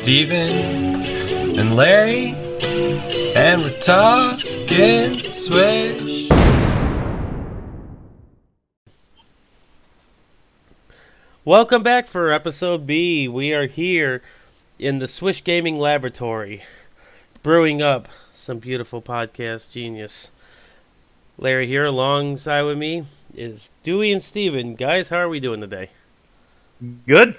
Steven and Larry, and we're talking Swish. Welcome back for episode B. We are here in the Swish Gaming Laboratory, brewing up some beautiful podcast genius. Larry here alongside with me is Dewey and Steven. Guys, how are we doing today? Good.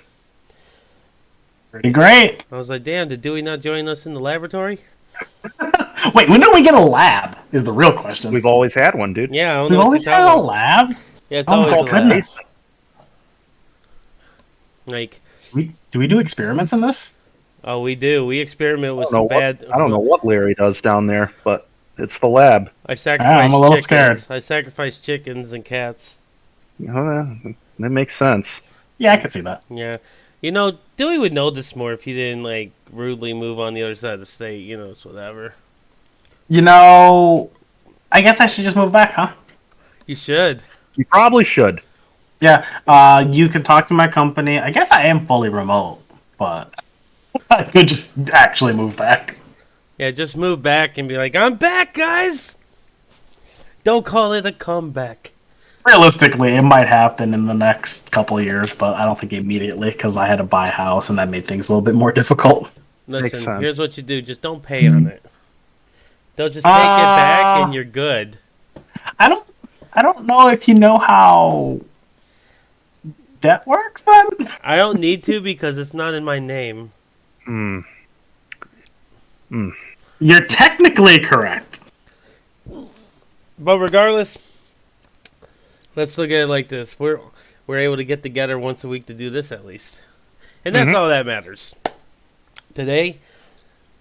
Pretty great. I was like, damn, did Dewey not join us in the laboratory? Wait, when do we get a lab? Is the real question. We've always had one, dude. Yeah, I don't We've know what always you're had a talking about. lab? Yeah, it's Oh always my a lab. goodness. Like, Do we do experiments in this? oh, we do. We experiment with I don't some know bad... I don't know what Larry does down there, but it's the lab. I sacrificed I'm a little chickens. scared. I sacrificed chickens and cats. That makes sense. Yeah, I could see that. Yeah. You know, Dewey would know this more if he didn't, like, rudely move on the other side of the state. You know, it's whatever. You know, I guess I should just move back, huh? You should. You probably should. Yeah, you can talk to my company. I guess I am fully remote, but I could just actually move back. Yeah, just move back and be like, I'm back, guys! Don't call it a comeback. Realistically, it might happen in the next couple of years, but I don't think immediately because I had to buy a house and that made things a little bit more difficult. Listen, sense. here's what you do. Just don't pay on it. They'll just take it back and you're good. I don't know if you know how debt works then. I don't need to because it's not in my name. You're technically correct. But regardless, let's look at it like this. We're able to get together once a week to do this at least. And that's all that matters. Today,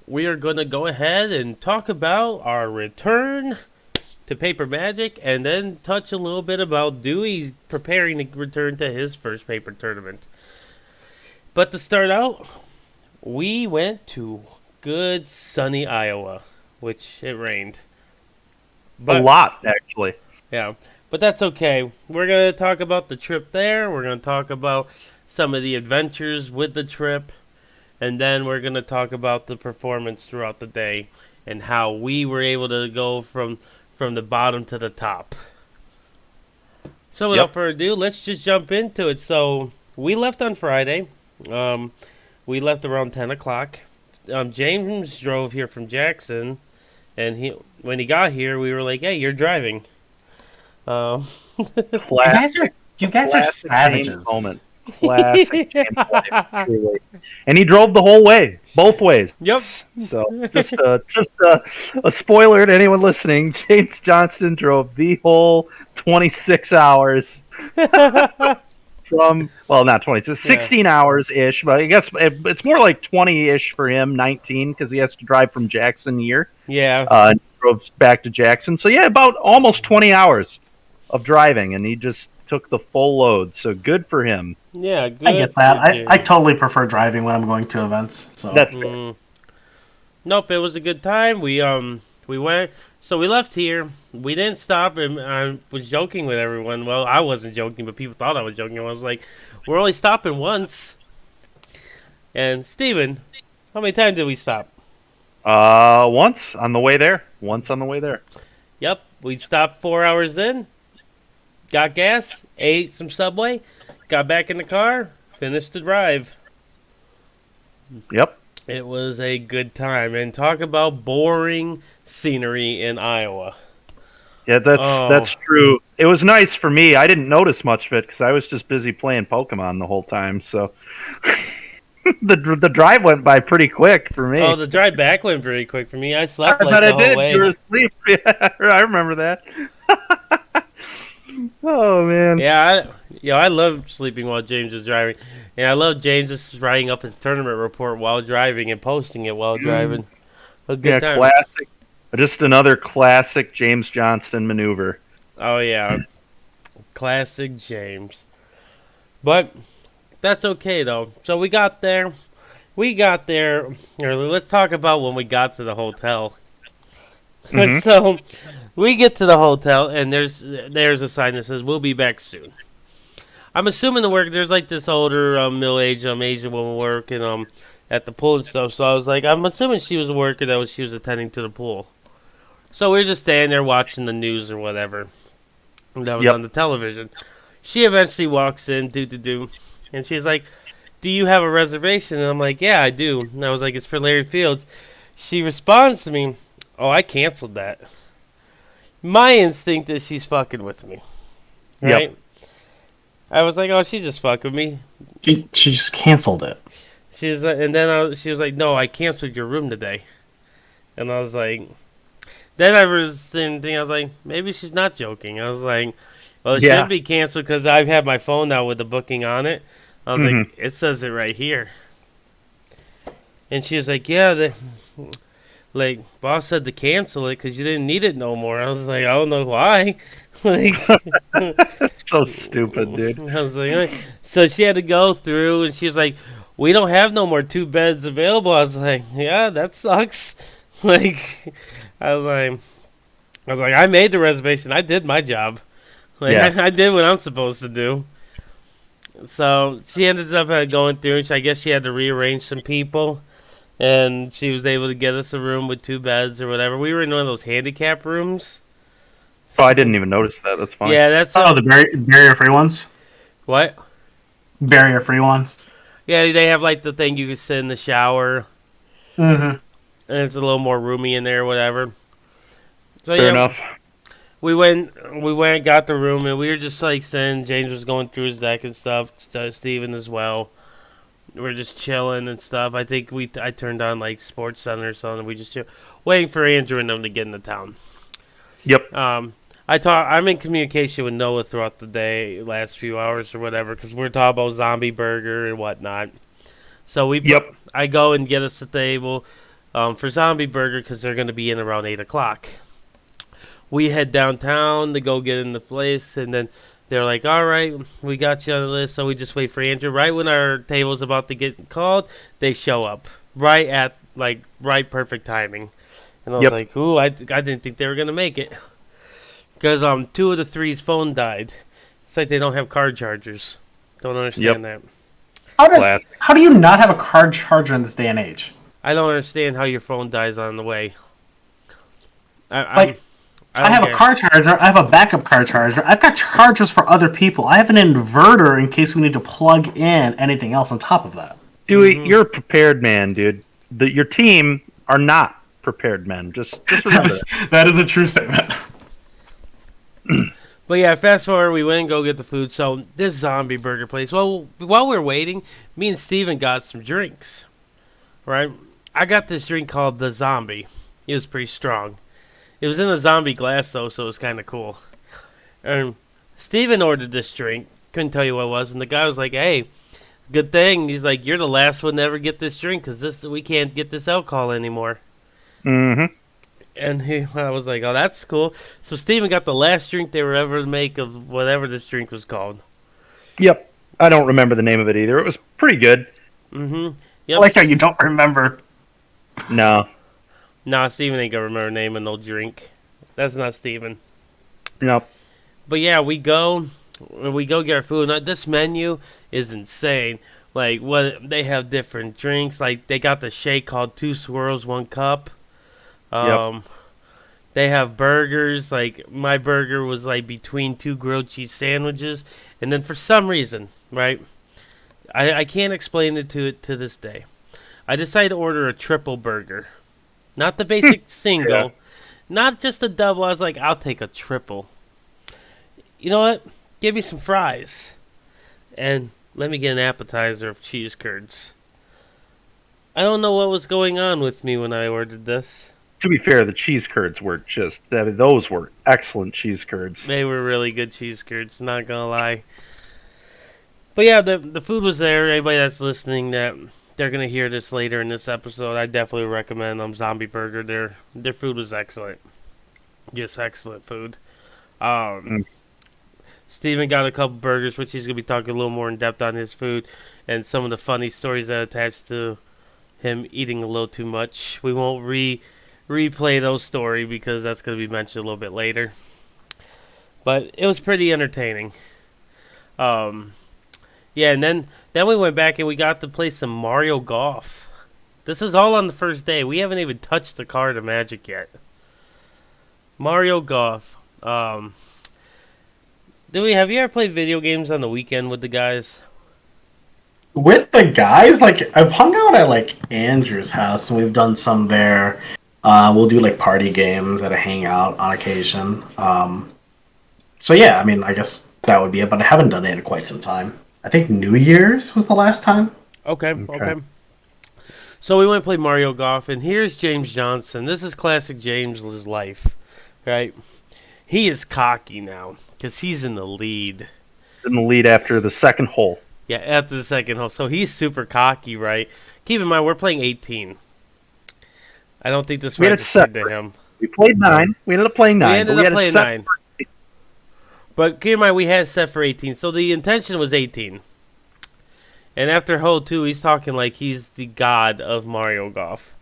we are going to go ahead and talk about our return to Paper Magic and then touch a little bit about Dewey's preparing to return to his first paper tournament. But to start out, we went to good sunny Iowa, which it rained. A lot, actually. Yeah, but that's okay. We're going to talk about the trip there. We're going to talk about some of the adventures with the trip. And then we're going to talk about the performance throughout the day and how we were able to go from the bottom to the top. So without further ado, let's just jump into it. So we left on Friday. We left around 10 o'clock. James drove here from Jackson. And when he got here, we were like, "Hey, you're driving." You guys are savages. Moment. Classic James moment, truly. And he drove the whole way, both ways. Yep. So just a spoiler to anyone listening: James Johnston drove the whole 26 hours from not 26, 16 hours ish, but I guess it's more like 20 ish for him, 19 because he has to drive from Jackson here. Yeah. Drove back to Jackson, so yeah, about almost 20 hours of driving, and he just took the full load. So good for him. Yeah, good. I get that. I totally prefer driving when I'm going to events. So That's Nope, it was a good time. We went. So we left here. We didn't stop, and I was joking with everyone. Well, I wasn't joking, but people thought I was joking. I was like, "We're only stopping once." And Steven, how many times did we stop? once on the way there. Yep, we stopped 4 hours in. Got gas, ate some Subway, got back in the car, finished the drive. Yep. It was a good time. And talk about boring scenery in Iowa. Yeah, that's true. It was nice for me. I didn't notice much of it because I was just busy playing Pokemon the whole time. So the drive went by pretty quick for me. Oh, the drive back went pretty quick for me. I slept like but the I whole did. way. You were asleep. Yeah, I remember that. Oh man. Yeah, I love sleeping while James is driving. And I love James just writing up his tournament report while driving and posting it while driving. A good time. Classic. Just another classic James Johnston maneuver. Oh, yeah. Classic James. But that's okay, though. So we got there. Let's talk about when we got to the hotel. So we get to the hotel, and there's a sign that says, "We'll be back soon." I'm assuming there's like this older middle-aged Asian woman working. at the pool and stuff. So I was like, I'm assuming she was a worker she was attending to the pool. So we were just standing there watching the news or whatever that was on the television. She eventually walks in, and she's like, "Do you have a reservation?" And I'm like, "Yeah, I do." And I was like, "It's for Larry Fields." She responds to me, "Oh, I canceled that." My instinct is she's fucking with me, right? Yep. I was like, "Oh, she's just fucking with me." She just canceled it. She's and then she was like, "No, I canceled your room today," and I was like, then I was thinking, I was like, maybe she's not joking. I was like, well, it should be canceled because I have my phone now with the booking on it. I was like, it says it right here. And she was like, yeah, like, boss said to cancel it because you didn't need it no more. I was like, I don't know why. Like, so stupid, dude. I was like, so she had to go through, and she was like, we don't have no more 2 beds available. I was like, yeah, that sucks. Like, I was like, I made the reservation. I did my job. Like, I did what I'm supposed to do. So she ended up going through, and I guess she had to rearrange some people, and she was able to get us a room with 2 beds or whatever. We were in one of those handicap rooms. Oh, I didn't even notice that. That's fine. Yeah, that's the barrier-free ones. What? Barrier-free ones. Yeah, they have like the thing you can sit in the shower. Mm-hmm. And it's a little more roomy in there, or whatever. So Fair enough. We went and got the room, and we were just like sitting. James was going through his deck and stuff. Steven as well. We were just chilling and stuff. I think I turned on like Sports Center or something. We just waiting for Andrew and them to get into town. Yep. I'm in communication with Noah throughout the day, last few hours or whatever, because we're talking about Zombie Burger and whatnot. So I go and get us a table. For Zombie Burger because they're going to be in around 8 o'clock. We head downtown to go get in the place, and then they're like, all right, we got you on the list, so we just wait for Andrew. Right when our table's about to get called, they show up. Right perfect timing. And I was like, ooh, I didn't think they were going to make it. Because 2 of the 3's phone died. It's like they don't have card chargers. Don't understand that. How do you not have a card charger in this day and age? I don't understand how your phone dies on the way. I have a car charger. I have a backup car charger. I've got chargers for other people. I have an inverter in case we need to plug in anything else on top of that. Dewey, you're a prepared man, dude. Your team are not prepared men. Just remember that. That is a true statement. But yeah, fast forward, we went and go get the food. So this Zombie Burger place. Well, while we were waiting, me and Steven got some drinks. Right? I got this drink called the Zombie. It was pretty strong. It was in a zombie glass, though, so it was kind of cool. And Steven ordered this drink. Couldn't tell you what it was. And the guy was like, hey, good thing. He's like, you're the last one to ever get this drink because we can't get this alcohol anymore. Mm-hmm. And I was like, oh, that's cool. So Steven got the last drink they were ever to make of whatever this drink was called. Yep. I don't remember the name of it either. It was pretty good. Mm-hmm. Yep. I like how you don't remember. No. Nah, Steven ain't gonna remember the name of no drink. That's not Steven. Nope. But yeah, we go get our food. Now, this menu is insane. Like, what they have different drinks. Like, they got the shake called 2 Swirls, 1 Cup. They have burgers. Like, my burger was like between 2 grilled cheese sandwiches. And then for some reason, right, I can't explain it to this day. I decided to order a triple burger. Not the basic single. Not just a double. I was like, I'll take a triple. You know what? Give me some fries. And let me get an appetizer of cheese curds. I don't know what was going on with me when I ordered this. To be fair, the cheese curds were those were excellent cheese curds. They were really good cheese curds, not gonna lie. But yeah, the food was there. Anybody that's listening that they're gonna hear this later in this episode, I definitely recommend Zombie Burger. Their food was excellent. Just excellent food. Steven got a couple burgers, which he's gonna be talking a little more in depth on his food and some of the funny stories that attached to him eating a little too much. We won't replay those stories because that's gonna be mentioned a little bit later. But it was pretty entertaining. Yeah, and then we went back and we got to play some Mario Golf. This is all on the first day. We haven't even touched the card of Magic yet. Mario Golf. Have you ever played video games on the weekend with the guys? With the guys, like I've hung out at like Andrew's house, and we've done some there. We'll do like party games at a hangout on occasion. So yeah, I mean, I guess that would be it. But I haven't done it in quite some time. I think New Year's was the last time. Okay. So we went to play Mario Golf, and here's James Johnson. This is classic James's life, right? He is cocky now because he's in the lead. In the lead after the second hole. Yeah, after the second hole. So he's super cocky, right? Keep in mind, we're playing 18. I don't think this registered to him. We played 9. We ended up playing 9. We ended up playing 9. But keep in mind, we had it set for 18. So the intention was 18. And after hole 2, he's talking like he's the god of Mario Golf.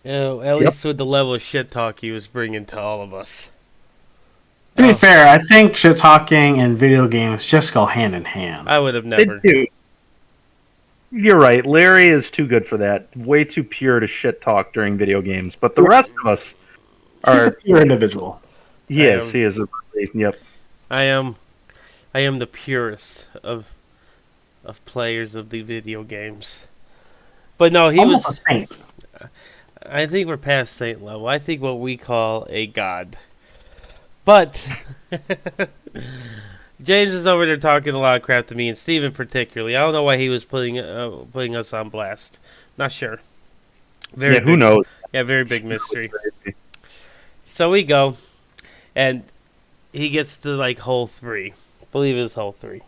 At least with the level of shit talk he was bringing to all of us. To be fair, I think shit talking and video games just go hand in hand. I would have never. They do. You're right. Larry is too good for that. Way too pure to shit talk during video games. But the rest of us are. He's a pure individual. Yes, he is. Yep. I am the purest of players of the video games. But no, he almost was a saint. I think we're past saint level. I think what we call a god. But James is over there talking a lot of crap to me, and Steven particularly. I don't know why he was putting us on blast. Not sure. Who knows? Yeah, very big mystery. So we go, and he gets to like hole 3. I believe it was hole 3.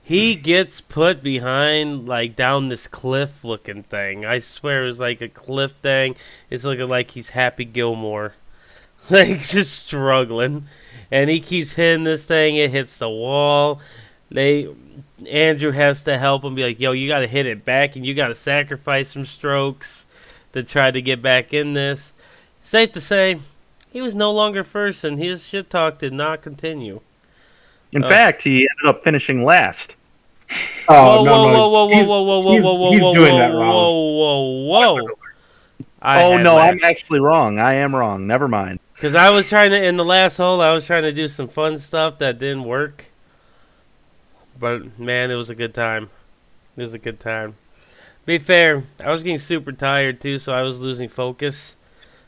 He gets put behind, like, down this cliff-looking thing. I swear it was like a cliff thing. It's looking like he's Happy Gilmore. Like, just struggling. And he keeps hitting this thing. It hits the wall. Andrew has to help him, be like, yo, you got to hit it back, and you got to sacrifice some strokes to try to get back in this. Safe to say, he was no longer first, and his shit talk did not continue. In fact, he ended up finishing last. Oh, whoa, he's doing that wrong. Whoa. I'm actually wrong. I am wrong. Never mind. Because I was trying to, in the last hole, I was trying to do some fun stuff that didn't work. But, man, it was a good time. It was a good time. Be fair, I was getting super tired, too, so I was losing focus.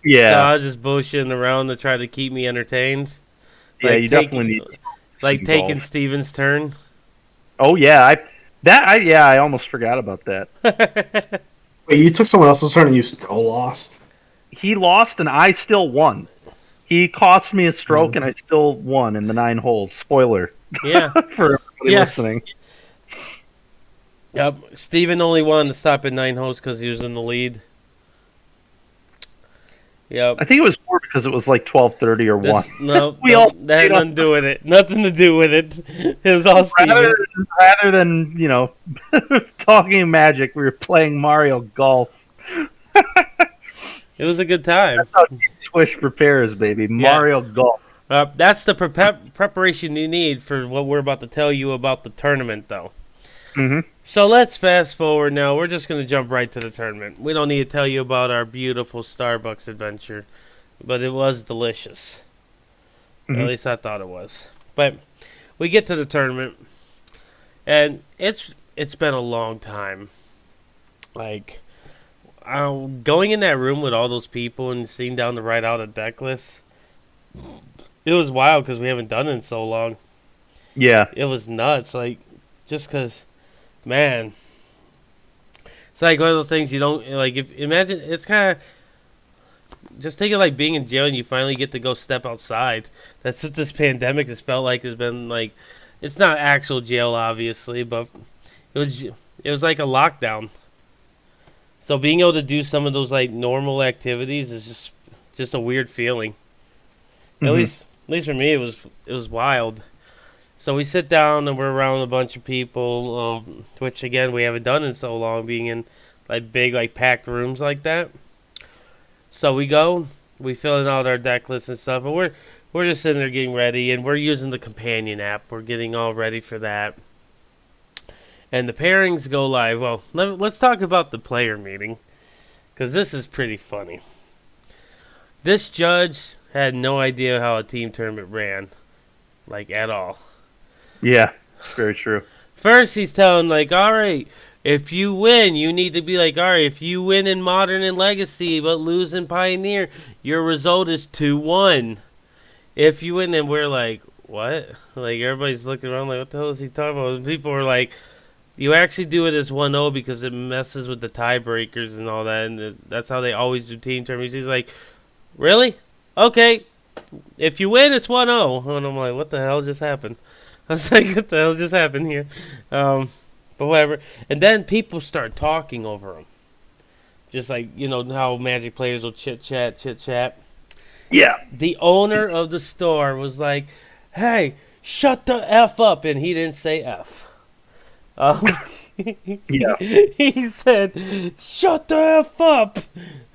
Yeah. So I was just bullshitting around to try to keep me entertained. Yeah, you definitely need... Like taking Steven's turn. Oh, yeah. I almost forgot about that. Wait, you took someone else's turn and you still lost? He lost and I still won. He cost me a stroke and I still won in the 9 holes. Spoiler. Yeah. For everybody listening. Yep. Steven only wanted to stop at 9 holes because he was in the lead. Yep. I think it was more because it was like 12:30 or 1. No, that had nothing to do with it. Nothing to do with it. It was all Steven. Rather than, talking Magic, we were playing Mario Golf. It was a good time. That's how Team Swish prepares, baby. Mario Golf. That's the preparation you need for what we're about to tell you about the tournament, though. Mm-hmm. So let's fast forward now. We're just going to jump right to the tournament. We don't need to tell you about our beautiful Starbucks adventure, but it was delicious. Mm-hmm. At least I thought it was. But we get to the tournament, and it's been a long time. Like, going in that room with all those people and seeing down the right out of deck list, it was wild because we haven't done it in so long. Yeah. It was nuts. Like, just because... Man, it's like one of those things you don't like. Imagine it's kind of just think of like being in jail and you finally get to go step outside. That's what this pandemic has felt like. Has been like, it's not actual jail, obviously, but it was like a lockdown. So being able to do some of those like normal activities is just a weird feeling. Mm-hmm. At least for me, it was wild. So we sit down and we're around a bunch of people, which again we haven't done in so long, being in like big like packed rooms like that. So we filling out our deck list and stuff, and we're just sitting there getting ready, and we're using the companion app. We're getting all ready for that. and the pairings go live. Well, let's talk about the player meeting, because this is pretty funny. This judge had no idea how a team tournament ran, like, at all. Yeah, it's very true. First, he's telling, like, all right, if you win, you need to be like, all right, if you win in Modern and Legacy but lose in Pioneer, your result is 2-1. If you win, then we're like, what? Like, everybody's looking around like, what the hell is he talking about? And people are like, you actually do it as 1-0 because it messes with the tiebreakers and all that, and that's how they always do team tournaments. He's like, really? Okay. If you win, it's 1-0. And I'm like, what the hell just happened? I was like, what the hell just happened here? But whatever. And then people start talking over him. Just like, you know, how Magic players will chit-chat. Yeah. The owner of the store was like, hey, shut the F up. And he didn't say F. Yeah. He said, shut the F up.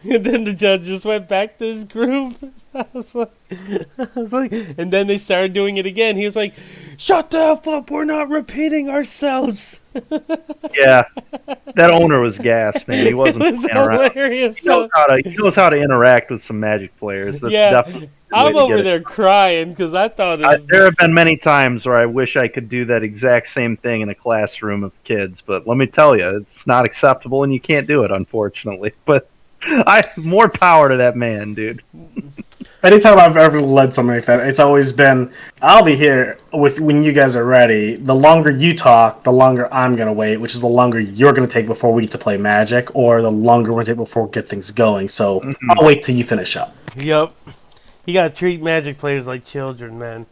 And then the judge just went back to his groove. I was like, and then they started doing it again. He was like, shut the F up. We're not repeating ourselves. Yeah. That owner was gassed, man. He wasn't It was playing around. hilarious. He knows how to interact with some Magic players. That's definitely the way I'm to over get it. there crying because I thought it was There have been many times where I wish I could do that exact same thing in a classroom of kids, but let me tell you, it's not acceptable and you can't do it, unfortunately. But more power to that man, dude. Anytime I've ever led something like that, it's always been, I'll be here with when you guys are ready. The longer you talk, the longer I'm going to wait, which is the longer you're going to take before we get to play Magic, or the longer we're going to take before we get things going. So I'll wait till you finish up. Yep. You got to treat Magic players like children, man.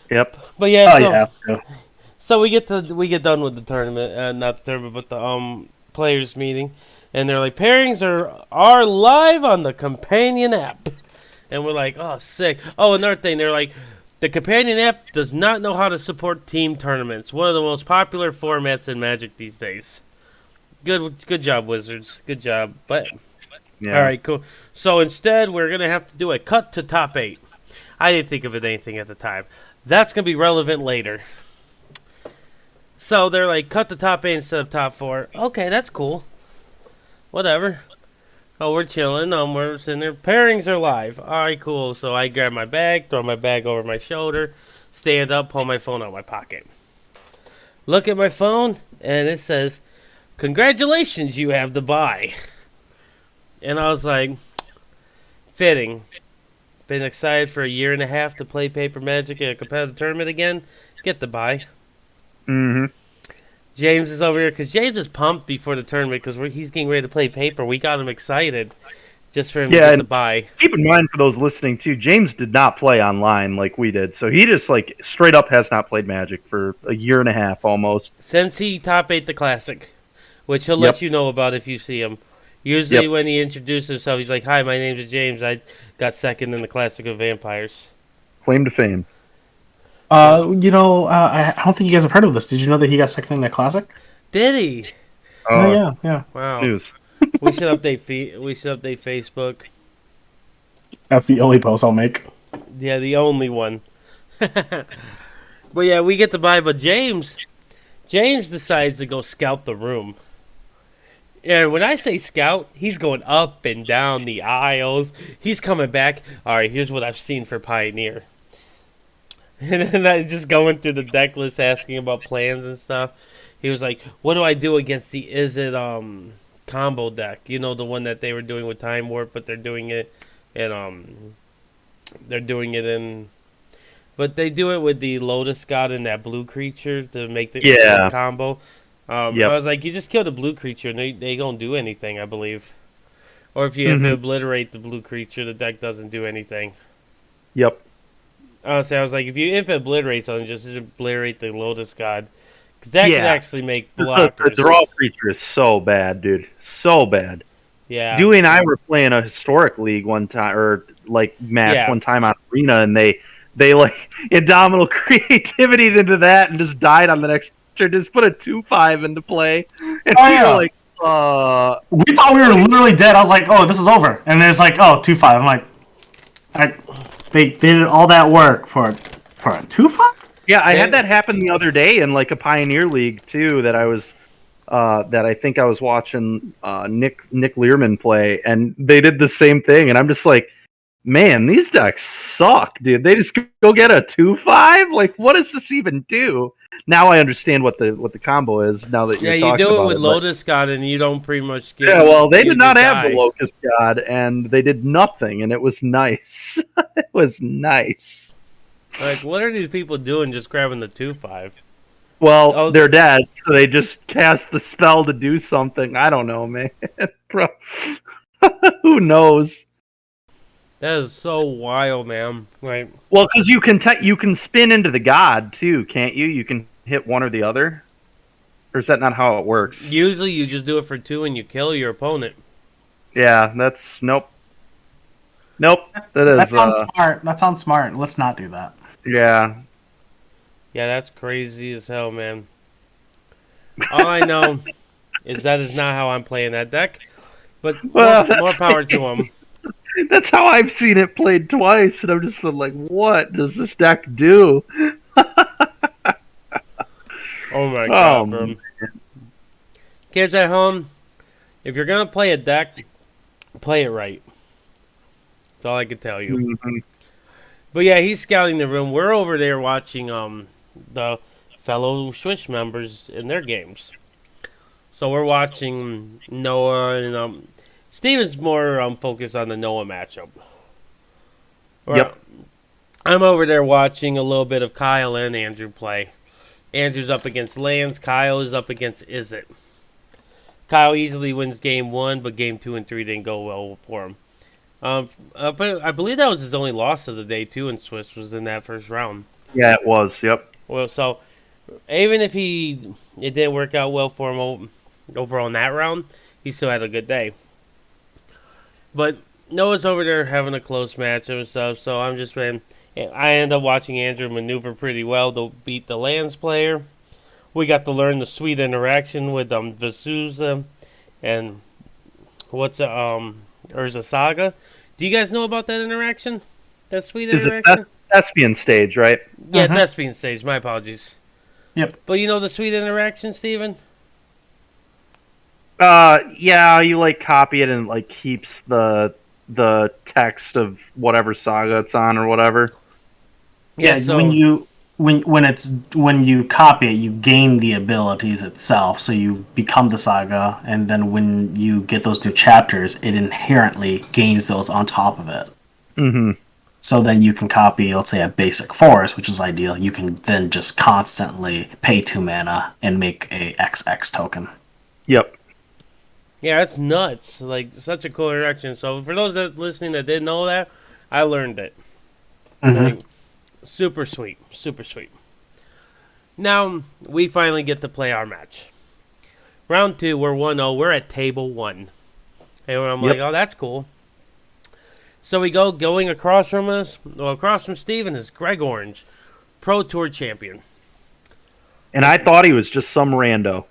Yep. But yeah, Oh, we get done with the tournament, not the tournament, but the players meeting, and they're like, pairings are live on the companion app. And we're like, oh, sick. Oh, another thing, they're like, the companion app does not know how to support team tournaments. One of the most popular formats in Magic these days. Good job, Wizards. Good job. But Yeah. all right, cool. So instead, we're gonna have to do a cut to top 8. I didn't think of it anything at the time. That's gonna be relevant later. So they're like, cut the top 8 instead of top 4. Okay, that's cool. Whatever. Oh, we're chilling. We're sitting there. Pairings are live. All right, cool. So I grab my bag, throw my bag over my shoulder, stand up, pull my phone out of my pocket. Look at my phone, and it says, congratulations, you have the bye. And I was like, fitting. Been excited for a year and a half to play Paper Magic in a competitive tournament again. Get the bye. Mm-hmm. James is over here because James is pumped before the tournament because he's getting ready to play Paper. We got him excited just for him to get the bye. Keep in mind for those listening too, James did not play online like we did, so he just like straight up has not played Magic for a year and a half almost. Since he top 8 the Classic, which he'll let you know about if you see him. Usually when he introduces himself, he's like, hi, my name's James. I got second in the Classic of Vampires. Claim to fame. I don't think you guys have heard of this. Did you know that he got second in the Classic? Did he? Oh, yeah. Wow. News. We should update Facebook. That's the only post I'll make. Yeah, the only one. But yeah, we get the bye, but James decides to go scout the room. And when I say scout, he's going up and down the aisles. He's coming back. All right, here's what I've seen for Pioneer. And then I just going through the deck list asking about plans and stuff. He was like, what do I do against the Is It combo deck? You know, the one that they were doing with Time Warp, but they're doing it in but they do it with the Lotus God and that blue creature to make the combo. I was like, you just kill the blue creature and they don't do anything, I believe. Or if you have to obliterate the blue creature, the deck doesn't do anything. Yep. Honestly, I was like, if you obliterate something, just obliterate the Lotus God. Because that could actually make blockers. The draw creature is so bad, dude. So bad. Yeah. Dewey and I were playing a historic league one time, or like match one time on Arena, and they like indomitable creativity into that and just died on the next turn. Just put a 2/5 into play. And we were like, we thought we were literally dead. I was like, oh, this is over. And then it's like, oh, 2/5. I'm like, they did all that work for a 2/5? Yeah, I had that happen the other day in like a Pioneer League too. That I think I was watching Nick Learman play, and they did the same thing. And I'm just like, man, these decks suck, dude. They just go get a 2/5. Like, what does this even do? Now I understand what the combo is. Now that you're you talking do it about with Lotus God, and you don't pretty much get. Yeah, well, they did not have the Locust God, and they did nothing, and it was nice. It was nice. Like, what are these people doing? Just grabbing the 2/5. Well, they're dead, so they just cast the spell to do something. I don't know, man. Bro, who knows? That is so wild, man. Right. Well, because you can spin into the god too, can't you? You can hit one or the other. Or is that not how it works? Usually, you just do it for 2 and you kill your opponent. Yeah, that's nope. That sounds smart. That sounds smart. Let's not do that. Yeah. Yeah, that's crazy as hell, man. All I know is that is not how I'm playing that deck. But more power to him. That's how I've seen it played twice, and I'm just been like, what does this deck do? Oh my god, bro. Kids at home, if you're going to play a deck, play it right. That's all I can tell you. Mm-hmm. But yeah, he's scouting the room. We're over there watching the fellow Swish members in their games. So we're watching Noah and Steven's more focused on the Noah matchup. Yep. I'm over there watching a little bit of Kyle and Andrew play. Andrew's up against Lance. Kyle is up against Izzet. Kyle easily wins game 1, but game 2 and 3 didn't go well for him. But I believe that was his only loss of the day, too, in Swiss, was in that first round. Yeah, it was, yep. Well, so even if it didn't work out well for him overall in that round, he still had a good day. But Noah's over there having a close match and stuff, so I'm just saying, I end up watching Andrew maneuver pretty well to beat the Lance player. We got to learn the sweet interaction with Vasuza and Urza Saga. Do you guys know about that interaction? That sweet interaction? Thespian stage, right? Yeah, Thespian stage. My apologies. Yep. But you know the sweet interaction, Steven? Yeah, you like copy it and like keeps the text of whatever saga it's on or whatever. Yeah, so when you copy it, you gain the abilities itself. So you become the saga, and then when you get those new chapters, it inherently gains those on top of it. Mm-hmm. So then you can copy, let's say, a basic forest, which is ideal. You can then just constantly pay 2 mana and make a XX token. Yep. yeah, that's nuts. Like, such a cool interaction. So for those that listening that didn't know that, I learned it. Mm-hmm. Like, super sweet. Super sweet. Now, we finally get to play our match. Round 2, we're 1-0. We're at table 1. And I'm like, oh, that's cool. So we going across from us. Well, across from Steven is Greg Orange, Pro Tour champion. And I thought he was just some rando.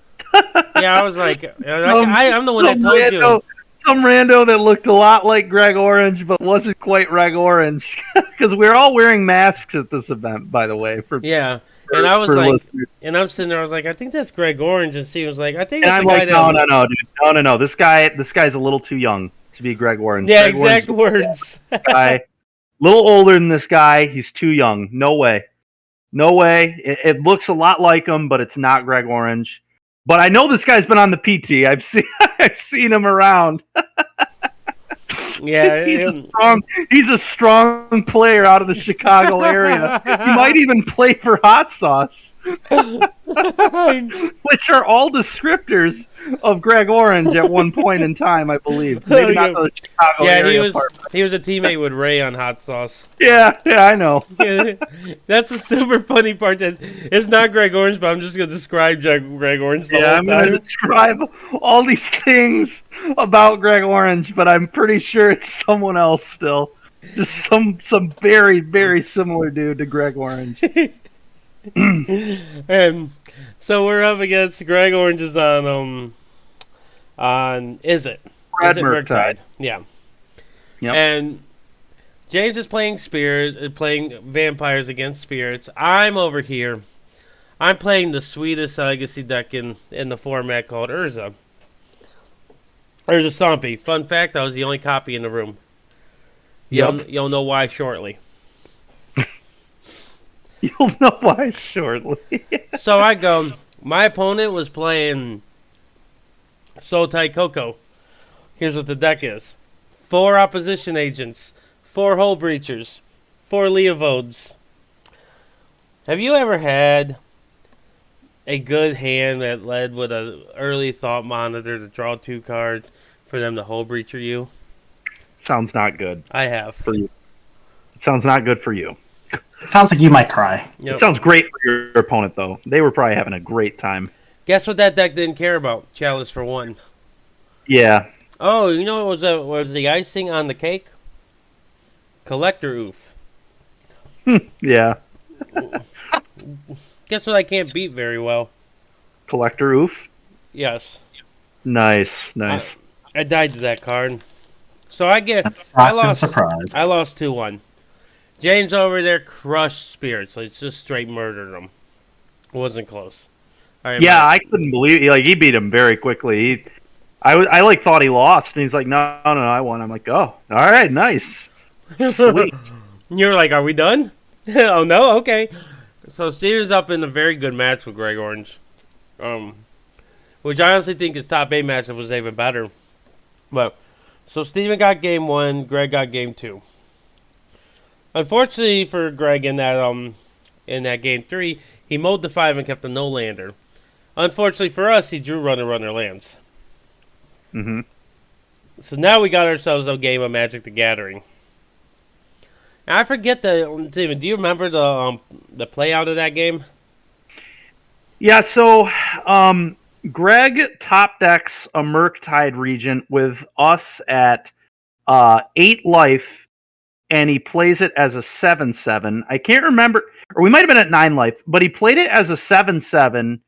Yeah, I was like I'm the one that told you. Some rando that looked a lot like Greg Orange, but wasn't quite Greg Orange. Because we're all wearing masks at this event, by the way. And I was like, listeners. And I'm sitting there, I was like, I think that's Greg Orange. And Steve was like, I think that's the guy No, dude. No. This guy's a little too young to be Greg Orange. Yeah, Greg exact words. Guy, little older than this guy. He's too young. No way. It looks a lot like him, but it's not Greg Orange. But I know this guy's been on the PT. I've seen him around. Yeah, he's a strong player out of the Chicago area. He might even play for Hot Sauce, which are all descriptors of Greg Orange at one point in time, I believe. Maybe not the Chicago area. He was a teammate with Ray on Hot Sauce. Yeah, I know. That's a super funny part. That it's not Greg Orange, but I'm just gonna describe Greg Orange. I'm gonna describe all these things about Greg Orange, but I'm pretty sure it's someone else still. Just some very, very similar dude to Greg Orange. And so we're up against Greg Orange's on Izzet Murktide. Yeah. Yep. And James is playing vampires against spirits. I'm over here. I'm playing the sweetest legacy deck in the format called Urza. Urza Stompy. Fun fact, I was the only copy in the room. You'll know why shortly. You'll know why shortly. So I go, my opponent was playing Sultai Coco. Here's what the deck is. 4 opposition agents, 4 Hull Breachers, 4 Leovodes. Have you ever had a good hand that led with an early Thought Monitor to draw 2 cards for them to Hull Breacher you? Sounds not good. I have. For you. It sounds not good for you. It sounds like you might cry. Yep. It sounds great for your opponent, though. They were probably having a great time. Guess what that deck didn't care about? Chalice for 1. Yeah. Oh, you know what was the icing on the cake? Collector Oof. Yeah. Guess what I can't beat very well? Collector Oof. Yes. Nice. I died to that card. So I lost. Surprise. I lost 2-1. James over there crushed spirits. Like, just straight murdered them. Wasn't close. All right, Yeah, Mike. I couldn't believe it. Like, he beat him very quickly. I like thought he lost, and he's like, no, I won. I'm like, oh, all right, nice. Sweet. You're like, are we done? Oh no, okay. So Steven's up in a very good match with Greg Orange, which I honestly think his top 8 matchup was even better. But so Steven got game 1, Greg got game 2. Unfortunately for Greg in that game 3, he mowed the 5 and kept a no-lander. Unfortunately for us, he drew runner lands. Mm-hmm. So now we got ourselves a game of Magic the Gathering. And I forget Steven, do you remember the play out of that game? Yeah, so Greg top decks a Murktide Regent with us at 8 life, and he plays it as a 7/7. I can't remember, or we might have been at 9 life, but he played it as a 7/7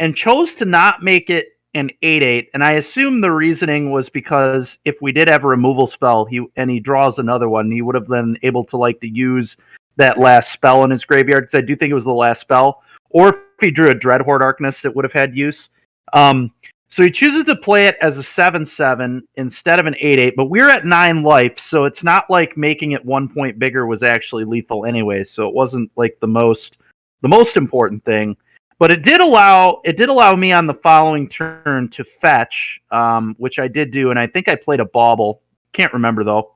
and chose to not make it an 8/8. And I assume the reasoning was because if we did have a removal spell, he draws another one, he would have been able to use that last spell in his graveyard, because I do think it was the last spell. Or if he drew a Dreadhorde Arcanist, it would have had use. So he chooses to play it as a 7/7 instead of an 8/8, but we're at 9 life, so it's not like making it 1 point bigger was actually lethal anyway, so it wasn't like the most important thing. But it did allow me on the following turn to fetch, which I did do, and I think I played a bauble. Can't remember though.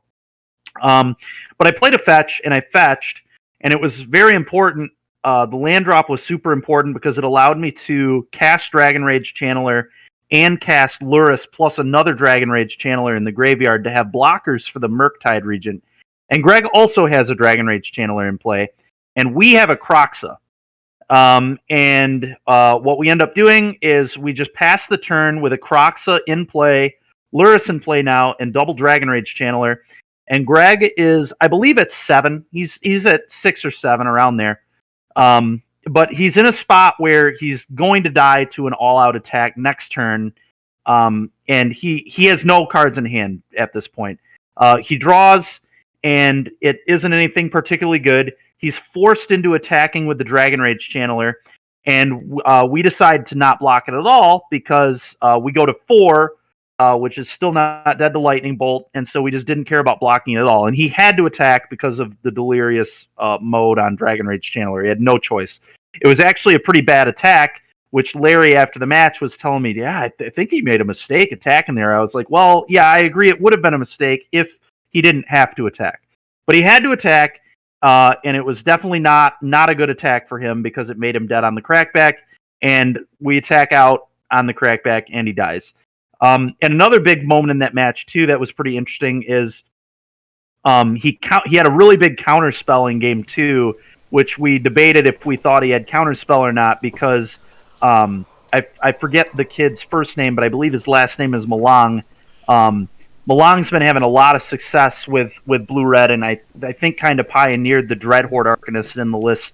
But I played a fetch, and I fetched, and it was very important. The land drop was super important because it allowed me to cast Dragon Rage Channeler and cast Luris plus another Dragon Rage Channeler in the graveyard to have blockers for the Murktide Regent. And Greg also has a Dragon Rage Channeler in play, and we have a Kroxa. What we end up doing is we just pass the turn with a Kroxa in play, Luris in play now, and double Dragon Rage Channeler. And Greg is, I believe, at 7. He's at 6 or 7, around there. But he's in a spot where he's going to die to an all-out attack next turn, and he has no cards in hand at this point. He draws, and it isn't anything particularly good. He's forced into attacking with the Dragon Rage Channeler, and we decide to not block it at all because we go to 4, which is still not dead to Lightning Bolt, and so we just didn't care about blocking it at all. And he had to attack because of the Delirious mode on Dragon Rage Channeler. He had no choice. It was actually a pretty bad attack, which Larry, after the match, was telling me, yeah, I think he made a mistake attacking there. I was like, well, yeah, I agree. It would have been a mistake if he didn't have to attack. But he had to attack, and it was definitely not a good attack for him because it made him dead on the crackback, and we attack out on the crackback, and he dies. And another big moment in that match, too, that was pretty interesting is he had a really big counterspell in game 2, which we debated if we thought he had counterspell or not, because I forget the kid's first name, but I believe his last name is Malang. Malang's been having a lot of success with blue-red, and I think kind of pioneered the Dreadhorde Arcanist in the list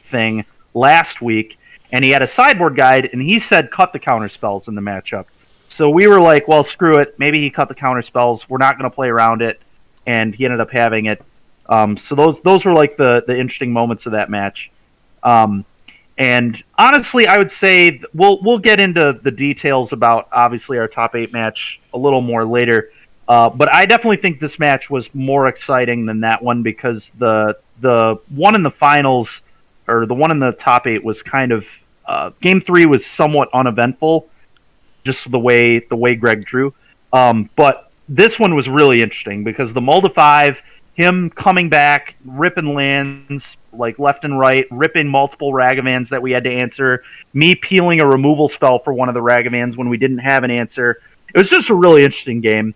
thing last week, and he had a sideboard guide, and he said cut the counterspells in the matchup. So we were like, well, screw it. Maybe he cut the counterspells. We're not going to play around it, and he ended up having it. So those were like the interesting moments of that match. And honestly, I would say we'll get into the details about obviously our top 8 match a little more later. But I definitely think this match was more exciting than that one because the one in the finals or the one in the top 8 was kind of game 3 was somewhat uneventful, just the way Greg drew. But this one was really interesting because the Mulda 5, him coming back, ripping lands like left and right, ripping multiple Ragavans that we had to answer, me peeling a removal spell for one of the Ragavans when we didn't have an answer. It was just a really interesting game.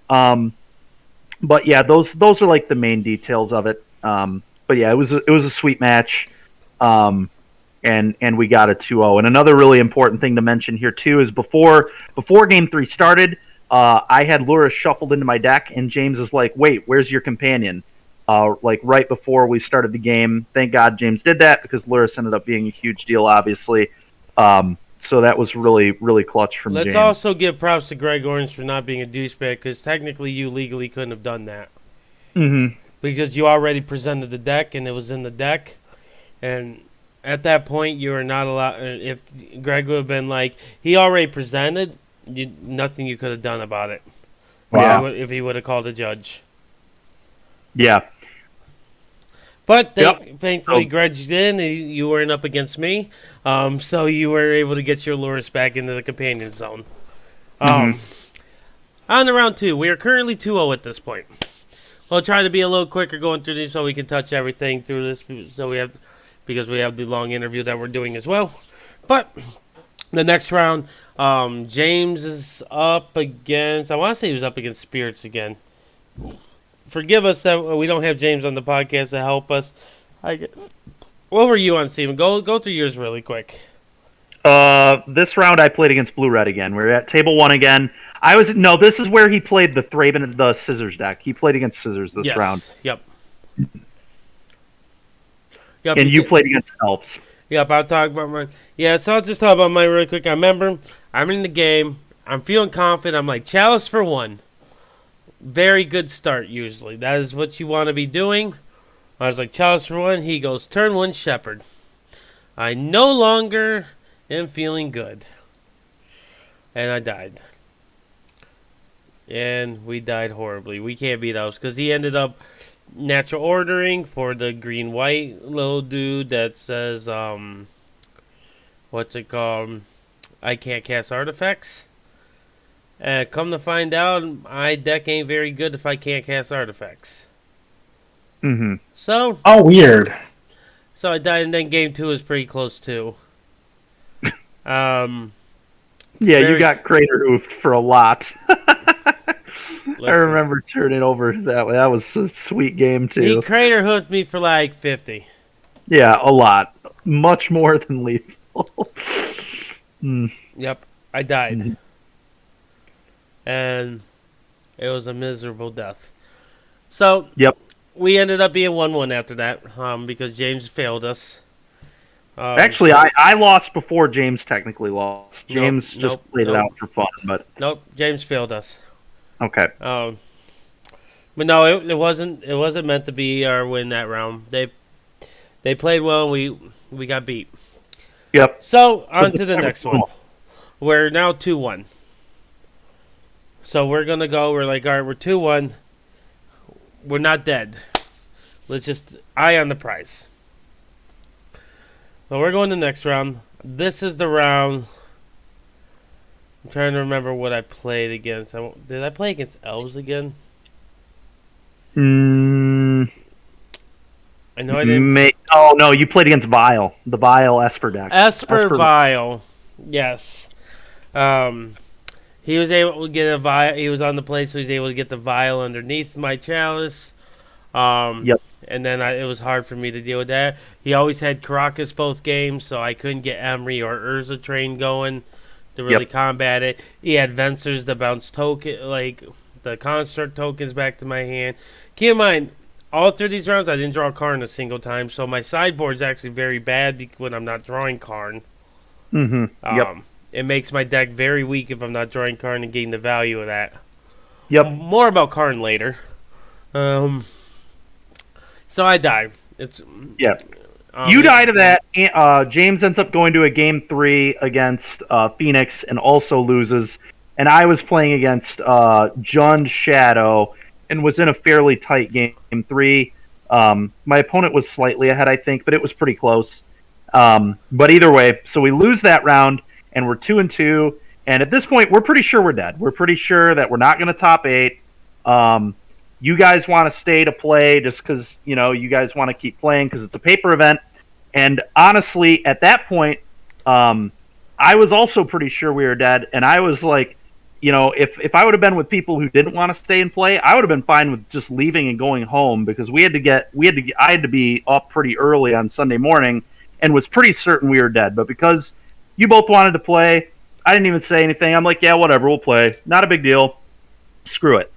But yeah, those are like the main details of it. But yeah, it was a sweet match. And we got a 2-0. And another really important thing to mention here too is before game 3 started, I had Luris shuffled into my deck, and James is like, "Wait, where's your companion?" Like right before we started the game. Thank God James did that because Luris ended up being a huge deal, obviously. So that was really, really clutch from James. Let's also give props to Greg Orange for not being a douchebag because technically you legally couldn't have done that. Mm-hmm. Because you already presented the deck and it was in the deck. And at that point, you were not allowed. If Greg would have been like, he already presented, nothing you could have done about it. Wow. If he would have called a judge. Yeah. But thankfully, Greg did. You weren't up against me, so you were able to get your Luris back into the companion zone. On to round 2, we are currently 2-0 at this point. We'll try to be a little quicker going through these so we can touch everything through this. Because we have the long interview that we're doing as well. But the next round, James is up against. I want to say he was up against Spirits again. Forgive us that we don't have James on the podcast to help us. What were you on, Steven? Go through yours really quick. This round I played against Blue Red again. We're at table 1 again. This is where he played the Thraben and the Scissors deck. He played against Scissors this round. Yep. And you played against Elves. Yep, I'll talk about mine. Yeah, so I'll just talk about mine really quick. I remember I'm in the game. I'm feeling confident. I'm like, Chalice for 1. Very good start, usually. That is what you want to be doing. I was like, Chalice for 1. He goes, turn 1 Shepherd. I no longer am feeling good. And I died. And we died horribly. We can't beat those because he ended up natural ordering for the green-white little dude that says, what's it called? I can't cast artifacts. Come to find out, my deck ain't very good if I can't cast artifacts. Mm-hmm. So. Oh, weird. So I died, and then game 2 was pretty close too. Yeah, you got crater oofed for a lot. I remember turning over that way. That was a sweet game too. He crater hoofed me for like 50. Yeah, a lot. Much more than lethal. Yep, I died. And it was a miserable death. So, we ended up being 1-1 after that because James failed us. Actually, I lost before James technically lost. James just played it out for fun. But James failed us. Okay. But no, it wasn't meant to be our win that round. They played well, and we got beat. Yep. So, on to the next one. We're now 2-1. So we're going to go, we're like, all right, we're 2-1. We're not dead. Let's just eye on the prize. So we're going to the next round. This is the round. I'm trying to remember what I played against. Did I play against Elves again? I know I didn't. Oh, no, you played against Vile. The Vile Esper deck. Esper Vile. Yes. He was able to get a vial. He was on the play, so he was able to get the vial underneath my chalice. And then it was hard for me to deal with that. He always had Caracas both games, so I couldn't get Emery or Urza train going to really combat it. He had Vencers to bounce token, like the construct tokens back to my hand. Keep in mind, all 3 of these rounds, I didn't draw Karn a single time, so my sideboard's actually very bad when I'm not drawing Karn. It makes my deck very weak if I'm not drawing Karn and getting the value of that. More about Karn later. So I die. It's Yeah. You die to that. James ends up going to a game 3 against Phoenix and also loses. And I was playing against Jund Shadow and was in a fairly tight game 3. My opponent was slightly ahead, I think, but it was pretty close. But either way, so we lose that round, and we're 2-2. And at this point, we're pretty sure we're dead. We're pretty sure that we're not going to top 8. You guys want to stay to play just because, you guys want to keep playing because it's a paper event. And honestly, at that point, I was also pretty sure we were dead. And I was like, if I would have been with people who didn't want to stay and play, I would have been fine with just leaving and going home because I had to be up pretty early on Sunday morning and was pretty certain we were dead. But because you both wanted to play, I didn't even say anything. I'm like, yeah, whatever, we'll play. Not a big deal. Screw it.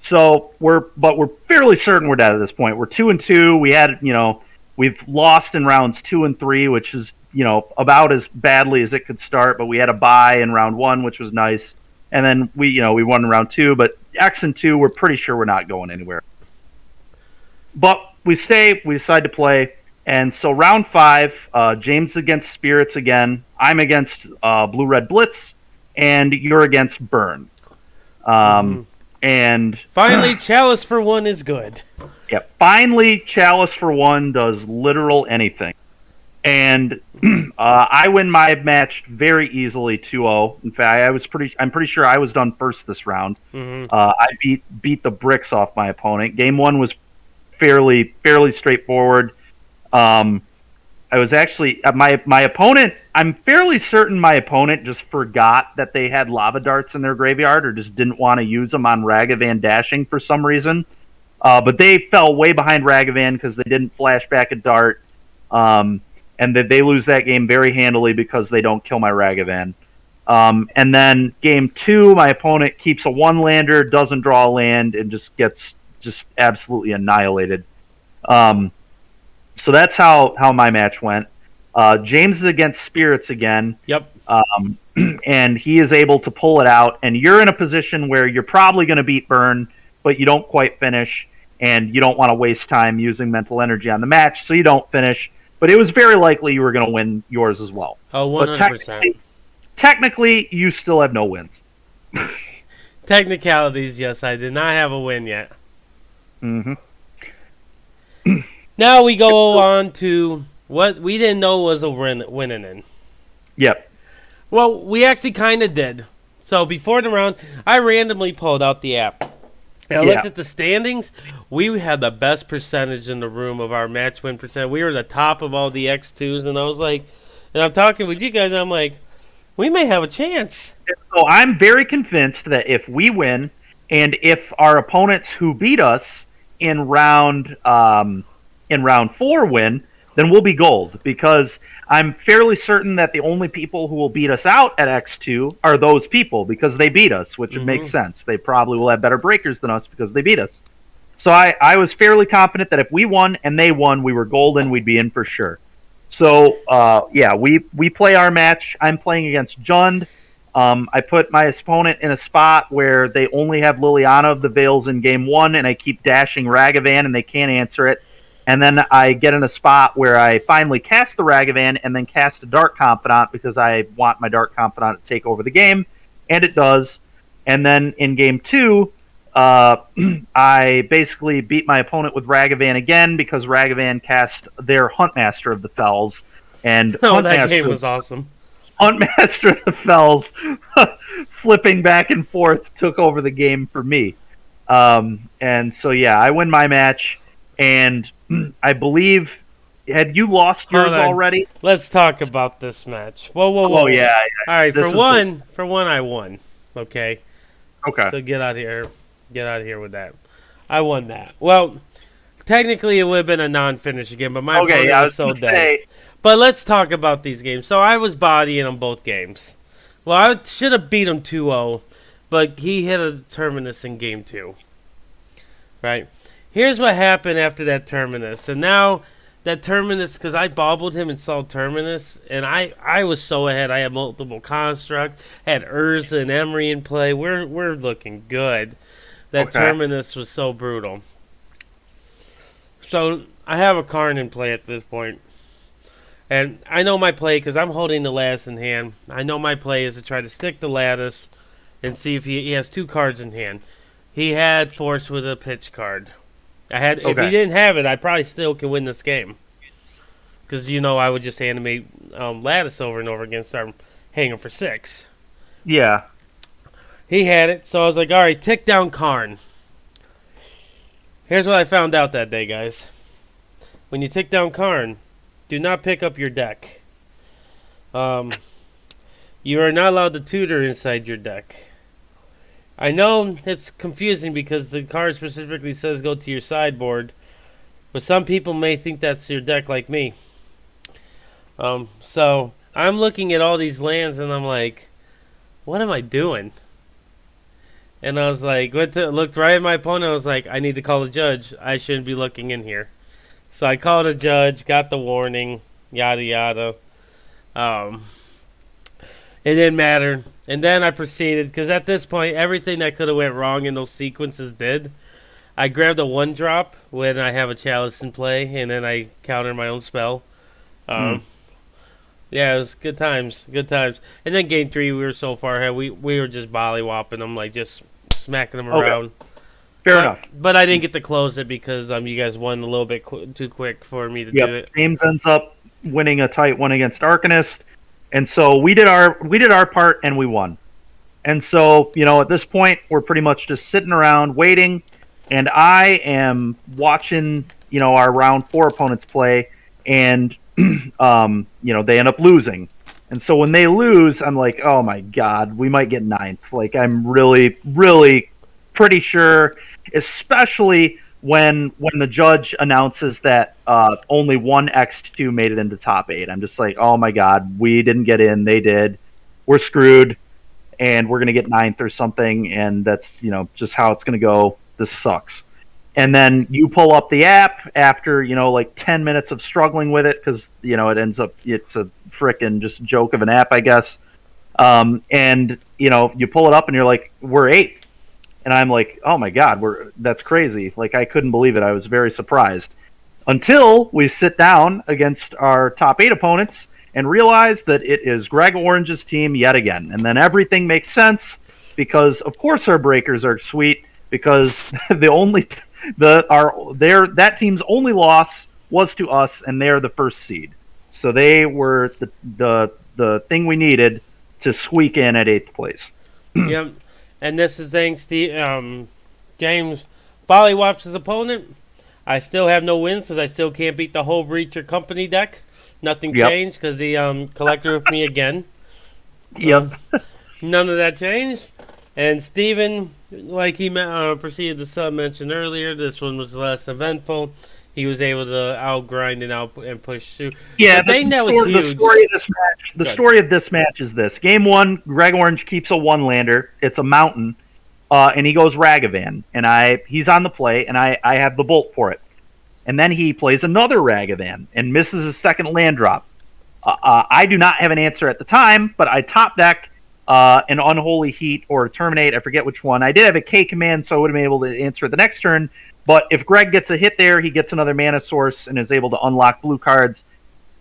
So we're fairly certain we're dead at this point. We're 2-2. We had, we've lost in rounds 2 and 3, which is, about as badly as it could start. But we had a bye in round 1, which was nice. And then we won in round 2. But X and 2, we're pretty sure we're not going anywhere. But we decide to play. And so round 5, James against Spirits again. I'm against Blue Red Blitz, and you're against Burn. And finally, Chalice for 1 is good. Yeah, finally, Chalice for 1 does literal anything. And I win my match very easily, 2-0. In fact, I'm pretty sure I was done first this round. Mm-hmm. I beat the bricks off my opponent. Game 1 was fairly straightforward. I was actually my opponent. I'm fairly certain my opponent just forgot that they had lava darts in their graveyard, or just didn't want to use them on Ragavan dashing for some reason. But they fell way behind Ragavan because they didn't flash back a dart, and that they lose that game very handily because they don't kill my Ragavan. And then game 2, my opponent keeps a 1-lander, doesn't draw a land, and just gets absolutely annihilated. So that's how my match went. James is against Spirits again. Yep. And he is able to pull it out. And you're in a position where you're probably going to beat Burn, but you don't quite finish. And you don't want to waste time using mental energy on the match, so you don't finish. But it was very likely you were going to win yours as well. Oh, 100%. Technically, you still have no wins. Technicalities, yes, I did not have a win yet. Mm-hmm. Now we go on to what we didn't know was a winning in. Yep. Well, we actually kind of did. So before the round, I randomly pulled out the app. And I looked at the standings. We had the best percentage in the room of our match win percent. We were the top of all the X2s, and I was like, and I'm talking with you guys, and I'm like, we may have a chance. So I'm very convinced that if we win, and if our opponents who beat us in round 4 win, then we'll be gold, because I'm fairly certain that the only people who will beat us out at X2 are those people, because they beat us, which makes sense. They probably will have better breakers than us because they beat us. So I was fairly confident that if we won and they won, we were golden, we'd be in for sure. So, we play our match. I'm playing against Jund. I put my opponent in a spot where they only have Liliana of the Veils in game 1, and I keep dashing Ragavan, and they can't answer it. And then I get in a spot where I finally cast the Ragavan and then cast a Dark Confidant because I want my Dark Confidant to take over the game, and it does. And then in game 2, I basically beat my opponent with Ragavan again because Ragavan cast their Huntmaster of the Fells. And that game was awesome. Huntmaster of the Fells, flipping back and forth, took over the game for me. And so, I win my match. And I believe, had you lost yours already? Let's talk about this match. Whoa. Oh, yeah. All right, for one, I won. Okay. Okay. So get out of here. Get out of here with that. I won that. Well, technically it would have been a non-finish again, but my opponent was so dead. But let's talk about these games. So I was bodying them both games. Well, I should have beat him 2-0, but he hit a terminus in game 2. Right? Here's what happened after that terminus. And now that terminus, because I bobbled him and saw terminus, and I was so ahead. I had multiple construct, had Urza and Emery in play. We're looking good. That terminus was so brutal. So I have a Karn in play at this point. And I know my play because I'm holding the lattice in hand. I know my play is to try to stick the lattice and see if he has 2 cards in hand. He had Force with a pitch card. If he didn't have it, I probably still can win this game. Because, I would just animate lattice over and over again, start hanging for 6. Yeah. He had it, so I was like, all right, tick down Karn. Here's what I found out that day, guys. When you tick down Karn, do not pick up your deck. You are not allowed to tutor inside your deck. I know it's confusing because the card specifically says go to your sideboard, but some people may think that's your deck like me. So I'm looking at all these lands and I'm like, what am I doing? And I was like, looked right at my opponent. I was like, I need to call a judge. I shouldn't be looking in here. So I called a judge, got the warning, yada yada. It didn't matter. And then I proceeded, because at this point, everything that could have went wrong in those sequences did. I grabbed a 1-drop when I have a chalice in play, and then I countered my own spell. Yeah, it was good times. Good times. And then game 3, we were so far ahead. We were just bollywopping them, like just smacking them around. Fair enough. But I didn't get to close it because you guys won a little bit too quick for me to do it. James ends up winning a tight one against Arcanist. And so we did our part and we won. And so, at this point, we're pretty much just sitting around waiting. And I am watching, our round 4 opponents play. And, they end up losing. And so when they lose, I'm like, oh my God, we might get 9th. Like, I'm really, really pretty sure, especially when the judge announces that only one X2 made it into top 8. I'm just like, oh my God, we didn't get in, they did. We're screwed, and we're going to get 9th or something, and that's, just how it's going to go. This sucks. And then you pull up the app after, like 10 minutes of struggling with it, because, it ends up, it's a frickin' just joke of an app, I guess. And, you pull it up and you're like, we're 8th. And I'm like, oh my God, that's crazy. Like, I couldn't believe it. I was very surprised. Until we sit down against our top 8 opponents and realize that it is Greg Orange's team yet again. And then everything makes sense because, of course, our breakers are sweet because that team's only loss was to us, and they're the first seed. So they were the thing we needed to squeak in at 8th place. Yep. And this is thanks to James Bollywops his opponent. I still have no wins because I still can't beat the whole Breacher Company deck. Nothing changed because he collected with me again. Yep. None of that changed. And Steven, like he proceeded to mention earlier, this one was less eventful. He was able to outgrind and and push through. Yeah, the thing that was huge. The story of this match is this. Game 1, Greg Orange keeps a 1-lander. It's a mountain. And he goes Ragavan. And he's on the play, and I have the bolt for it. And then he plays another Ragavan and misses his second land drop. I do not have an answer at the time, but I top deck an Unholy Heat or Terminate. I forget which one. I did have a K command, so I would have been able to answer it the next turn. But if Greg gets a hit there, he gets another mana source and is able to unlock blue cards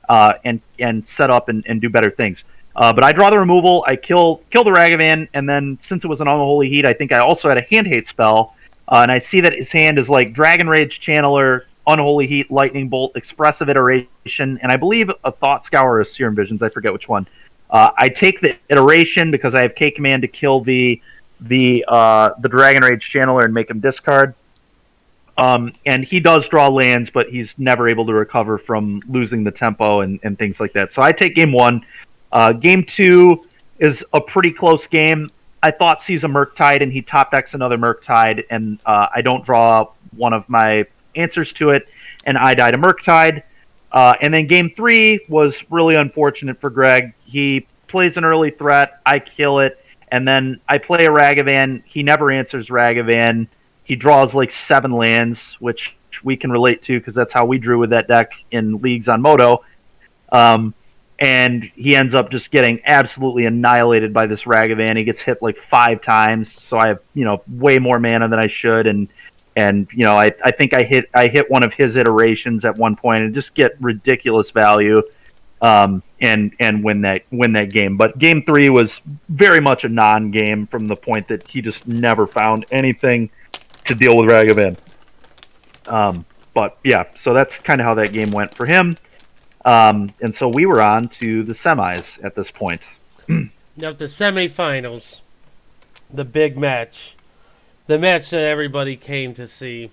and set up and do better things. But I draw the removal, I kill the Ragavan, and then since it was an Unholy Heat, I think I also had a hand hate spell. And I see that his hand is like Dragon Rage Channeler, Unholy Heat, Lightning Bolt, Expressive Iteration, and I believe a Thought Scour or Serum Visions, I forget which one. I take the Iteration because I have K command to kill the Dragon Rage Channeler and make him discard. And he does draw lands, but he's never able to recover from losing the tempo and things like that. So I take game 1. Game 2 is a pretty close game. I thought sees a Murktide, and he top decks another Murktide, and I don't draw one of my answers to it, and I die to Murktide. And then game 3 was really unfortunate for Greg. He plays an early threat, I kill it, and then I play a Ragavan. He never answers Ragavan. He draws like 7 lands, which we can relate to because that's how we drew with that deck in leagues on Moto. And he ends up just getting absolutely annihilated by this Ragavan. He gets hit like 5 times, so I have way more mana than I should, and and I think I hit one of his iterations at one point and just get ridiculous value, and win that game. But game 3 was very much a non-game from the point that he just never found anything to deal with Ragavan. But yeah, so that's kind of how that game went for him. And so we were on to the semis at this point. Now the semifinals, the big match, the match that everybody came to see.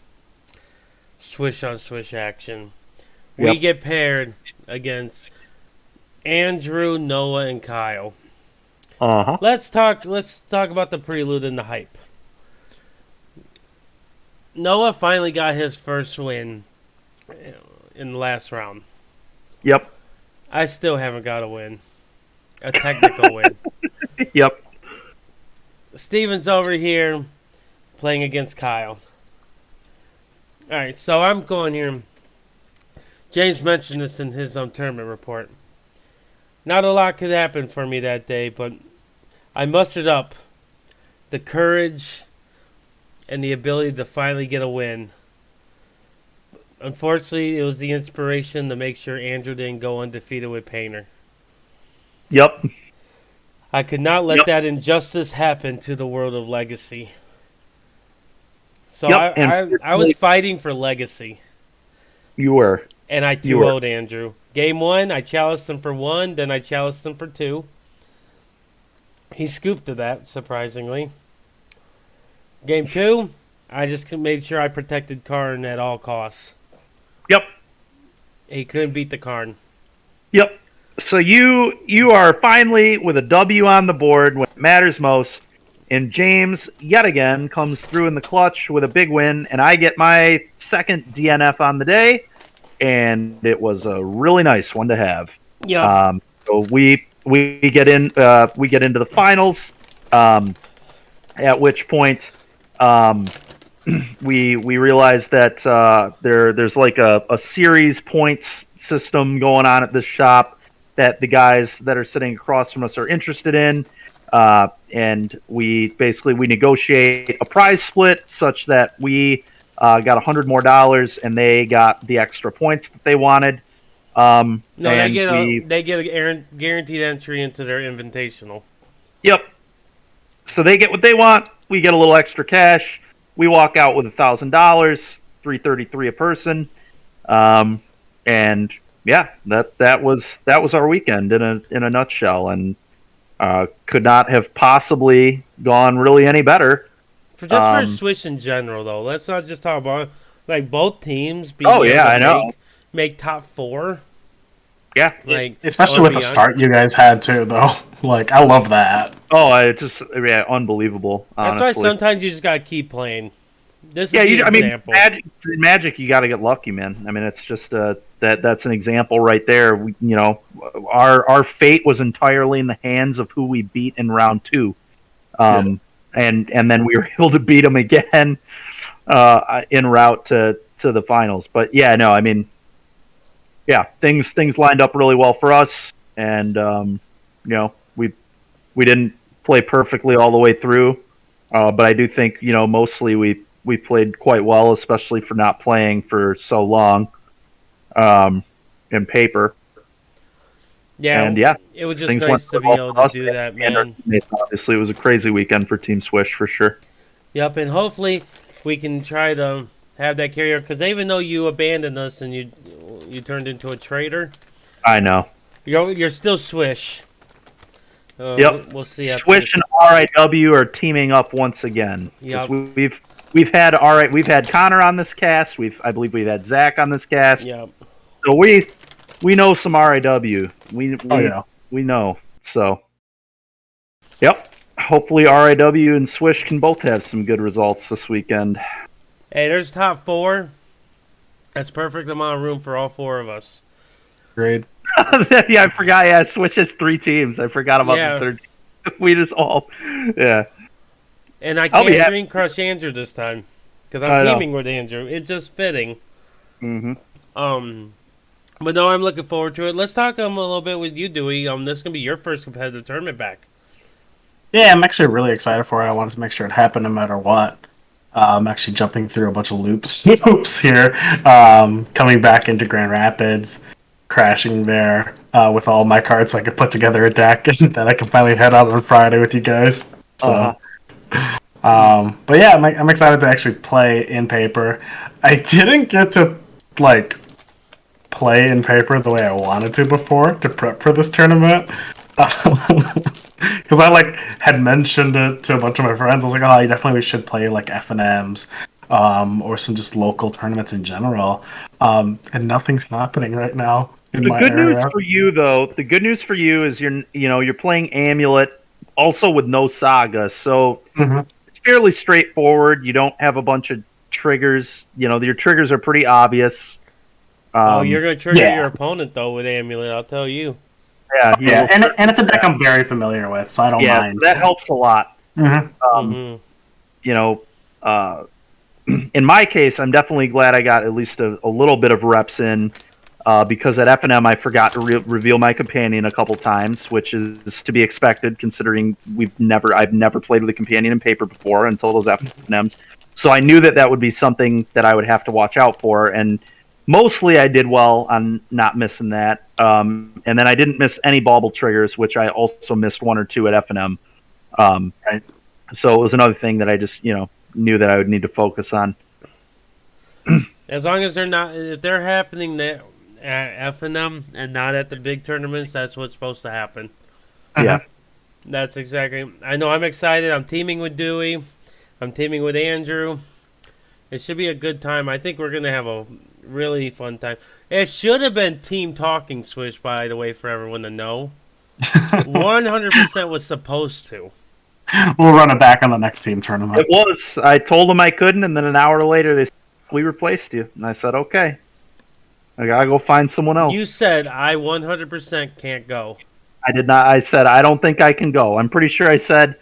Swish on Swish action. Yep. We get paired against Andrew, Noah, and Kyle. Let's talk about the prelude and the hype. Noah finally got his first win in the last round. Yep. I still haven't got a win. A technical win. Yep. Steven's over here playing against Kyle. Alright, so I'm going here. James mentioned this in his tournament report. Not a lot could happen for me that day, but I mustered up the courage and the ability to finally get a win. Unfortunately, it was the inspiration to make sure Andrew didn't go undefeated with Painter. Yep. I could not let that injustice happen to the world of Legacy. So I was fighting for Legacy. You were. And I 2-0'd Andrew. Game 1, I challenged him for 1, then I challenged him for 2. He scooped to that, surprisingly. Game 2, I just made sure I protected Karn at all costs. Yep. He couldn't beat the Karn. Yep. So you are finally with a W on the board when it matters most, and James yet again comes through in the clutch with a big win, and I get my second DNF on the day, and it was a really nice one to have. Yeah. So we get into the finals, at which point we realize that there's like a series points system going on at this shop that the guys that are sitting across from us are interested in, and we negotiate a prize split such that we got $100 more, and they got the extra points that they wanted. They get a guaranteed entry into their invitational. Yep. So they get what they want. We get a little extra cash. We walk out with $1,000, $333 a person, and yeah, that was our weekend in a nutshell, and could not have possibly gone really any better. For Swish in general, though, let's not just talk about like both teams being I know. Make top 4. Yeah, like especially with the start you guys had too, though. Like I love that. Oh, it's just unbelievable. Honestly. That's why sometimes you just gotta keep playing. This is example. Magic, you got to get lucky, man. I mean, it's just that's an example right there. Our fate was entirely in the hands of who we beat in round 2, and then we were able to beat them again en route to the finals. But yeah, no, I mean, yeah, things lined up really well for us, and we didn't play perfectly all the way through, but I do think mostly we played quite well, especially for not playing for so long in paper. Yeah, and yeah, it was just nice to be able to do that, man. Obviously, it was a crazy weekend for Team Swish for sure. Yep, and hopefully we can try to have that carry over, because even though you abandoned us and you turned into a traitor, I know you're still Swish. Yep, we'll see. Swish and RIW are teaming up once again. Yep. We've had Connor on this cast. I believe we've had Zach on this cast. Yep. So we know some RIW. We know. So, yep. Hopefully RIW and Swish can both have some good results this weekend. Hey, there's top 4. That's perfect amount of room for all 4 of us. Great. Yeah, I forgot. Yeah, Swish has 3 teams. I forgot about the third team. We just all, yeah. And I can't Green Crush Andrew this time, because I'm teaming with Andrew. It's just fitting. Mm-hmm. But no, I'm looking forward to it. Let's talk a little bit with you, Dewey. This is gonna be your first competitive tournament back. Yeah, I'm actually really excited for it. I wanted to make sure it happened no matter what. Actually jumping through a bunch of loops here. Coming back into Grand Rapids, crashing there with all my cards so I could put together a deck, and then I can finally head out on Friday with you guys. So, but yeah, I'm excited to actually play in paper. I didn't get to like play in paper the way I wanted to before to prep for this tournament. Because I like had mentioned it to a bunch of my friends. I was like, "Oh, you definitely should play like FNMs, or some just local tournaments in general." And nothing's happening right now in my area. News for you, though, the good news for you is you're playing Amulet, also with no Saga, so it's fairly straightforward. You don't have a bunch of triggers. Your triggers are pretty obvious. You're going to trigger your opponent though with Amulet. I'll tell you. Yeah, and it's a deck I'm very familiar with, so I don't mind. That helps a lot. In my case, I'm definitely glad I got at least a little bit of reps in, because at FNM I forgot to reveal my companion a couple times, which is to be expected considering I've never played with a companion in paper before until those FNMs. So I knew that would be something that I would have to watch out for, and mostly I did well on not missing that. And then I didn't miss any bauble triggers, which I also missed one or two at FNM. Right. So it was another thing that I just, knew that I would need to focus on. As long as if they're happening at FNM and not at the big tournaments, that's what's supposed to happen. Yeah. That's exactly. I know I'm excited. I'm teaming with Duy. I'm teaming with Andrew. It should be a good time. I think we're going to have a really fun time. It should have been Team Talking Swish, by the way, for everyone to know. 100% was supposed to. We'll run it back on the next team tournament. It was. I told them I couldn't, and then an hour later they said, "We replaced you." And I said, "Okay. I gotta go find someone else." You said I 100% can't go. I did not. I said I don't think I can go. I'm pretty sure I said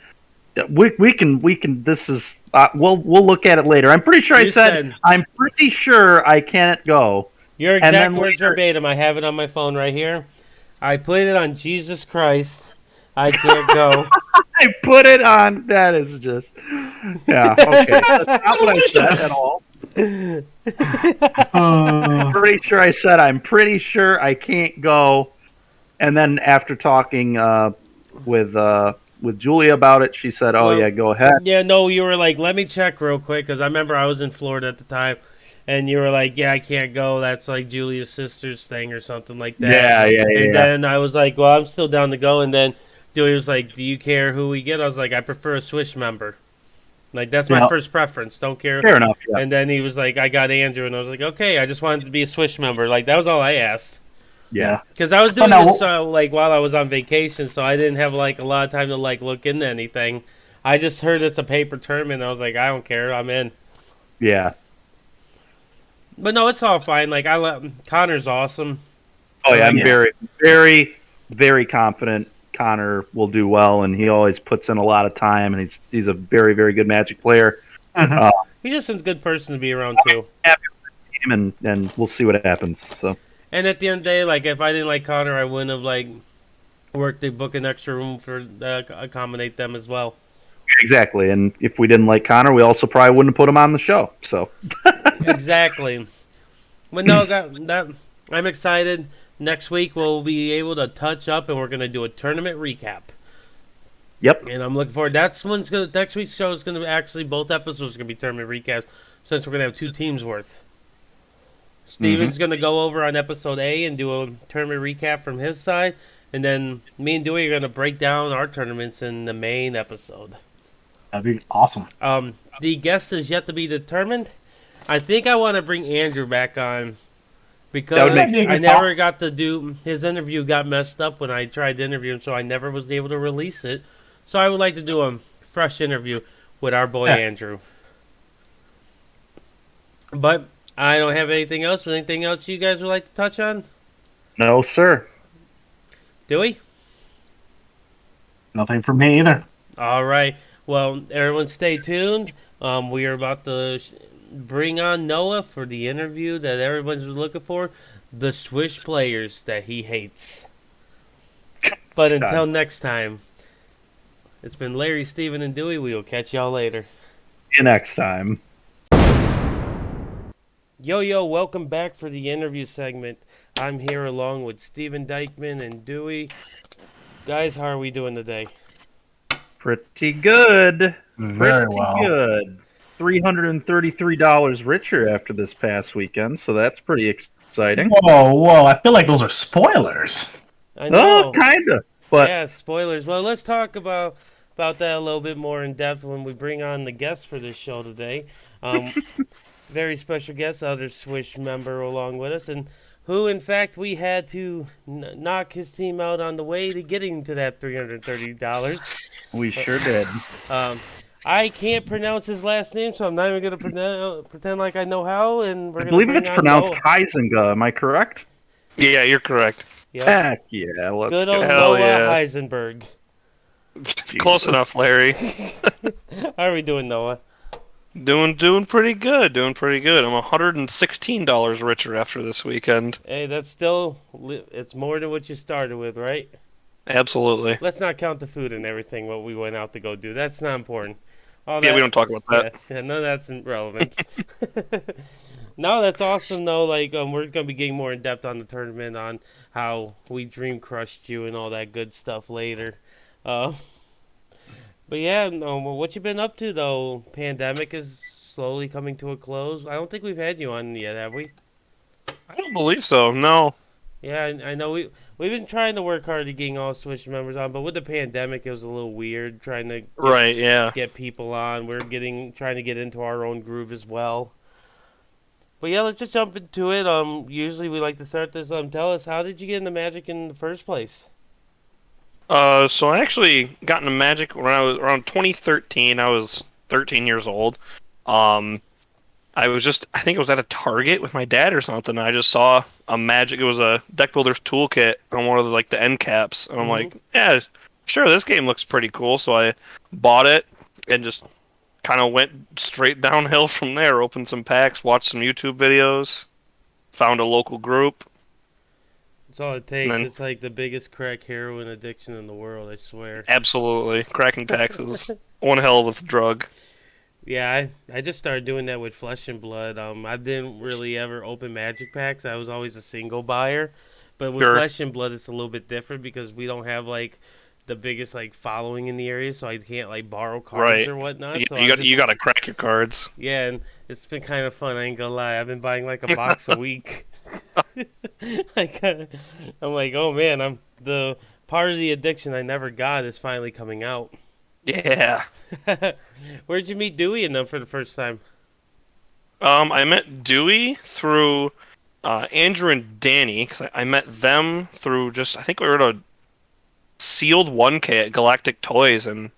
we can. This is we'll look at it later. I'm pretty sure I said I'm pretty sure I can't go. Your exact words verbatim. I have it on my phone right here. I put it on Jesus Christ. I can't go. I put it on. That is just. Yeah. Okay. That's not what I said at all. I'm pretty sure I said I'm pretty sure I can't go, and then after talking with Julia about it, she said, "Oh yeah, go ahead." Yeah, no, you were like, "Let me check real quick," because I remember I was in Florida at the time, and you were like, "Yeah, I can't go. That's like Julia's sister's thing or something like that." Yeah. And then I was like, "Well, I'm still down to go," and then Julia was like, "Do you care who we get?" I was like, "I prefer a Swish member. Like, that's my first preference. Don't care." Fair enough. Yeah. And then he was like, "I got Andrew," and I was like, "Okay, I just wanted to be a Swish member." Like, that was all I asked. Yeah. Because I was doing this like while I was on vacation, so I didn't have like a lot of time to like look into anything. I just heard it's a paper tournament. And I was like, I don't care. I'm in. Yeah. But no, it's all fine. Like Connor's awesome. Oh yeah, I'm very, very, very confident Connor will do well, and he always puts in a lot of time, and he's a very, very good Magic player. He's just a good person to be around too. And we'll see what happens. So. And at the end of the day, like if I didn't like Connor, I wouldn't have like worked to book an extra room for accommodate them as well. Exactly, and if we didn't like Connor, we also probably wouldn't have put him on the show. So. Exactly. But no, that I'm excited. Next week we'll be able to touch up, and we're gonna do a tournament recap. Yep. And I'm looking forward. Next week's show is gonna actually both episodes are gonna be tournament recaps, since we're gonna have 2 teams worth. Steven's gonna go over on episode A and do a tournament recap from his side, and then me and Dewey are gonna break down our tournaments in the main episode. That'd be awesome. The guest is yet to be determined. I think I want to bring Andrew back on because I never got to do his interview. Got messed up when I tried to interview him, so I never was able to release it. So I would like to do a fresh interview with our boy Andrew. But I don't have anything else. Anything else you guys would like to touch on? No, sir. Dewey? Nothing from me either. All right. Well, everyone stay tuned. We are about to bring on Noah for the interview that everyone's looking for. The Swish players that he hates. But until next time, it's been Larry, Steven, and Dewey. We will catch y'all later. you next time. Yo, welcome back for the interview segment. I'm here along with Steven Dykman and Dewey. Guys, how are we doing today? Pretty good. Very Pretty well. good. $333 richer after this past weekend, so that's pretty exciting. Whoa! I feel like those are spoilers. I know. Oh, kinda. But Yeah, spoilers. Well, let's talk about that a little bit more in depth when we bring on the guest for this show today. Very special guest, other Swish member along with us, and who, in fact, we had to knock his team out on the way to getting to that $330. we sure did. I can't pronounce his last name, so I'm not even going to pretend like I know how. And we're I going to believe bring it's on pronounced Noah. Huzinga. Am I correct? Yeah, you're correct. Yep. Heck yeah, let's Good go. old Hell Noah yeah. Heisenberg. Close enough, Larry. How are we doing, Noah? Doing pretty good. I'm $116 richer after this weekend. Hey, that's still it's more than what you started with, right? Absolutely. Let's not count the food and everything what we went out to go do. That's not important. All Yeah, we don't talk about that. Yeah, none of that's relevant. No, that's awesome though. Like we're gonna be getting more in depth on the tournament, on how we dream crushed you and all that good stuff later. But yeah, no, what you been up to though? Pandemic is slowly coming to a close. I don't think we've had you on yet, have we? I don't believe so. No. Yeah, I know we've been trying to work hard to getting all Swish members on, but with the pandemic, it was a little weird trying to Right. Yeah. get people on. We're trying to get into our own groove as well. But yeah, let's just jump into it. Usually we like to start this. Tell us, how did you get into Magic in the first place? So I actually got into Magic when I was around 2013. I was 13 years old. I think it was at a Target with my dad or something. I just saw a Magic. It was a deck builder's toolkit on one of the end caps, and I'm like, yeah, sure, this game looks pretty cool. So I bought it and just kind of went straight downhill from there. Opened some packs, watched some YouTube videos, found a local group. That's all it takes. Then, it's like the biggest crack heroin addiction in the world, I swear. Absolutely. Cracking packs is one hell of a drug. Yeah, I just started doing that with Flesh and Blood. I didn't really ever open Magic packs. I was always a single buyer. But with Flesh and Blood, it's a little bit different because we don't have the biggest following in the area, so I can't borrow cards or whatnot. So you got to crack your cards. Yeah, and it's been kind of fun. I ain't gonna lie. I've been buying a box a week. I'm like, oh man, the part of the addiction I never got is finally coming out. Yeah. Where'd you meet Dewey and them for the first time? I met Dewey through Andrew and Danny, because I met them through I think we were at a sealed 1K at Galactic Toys, and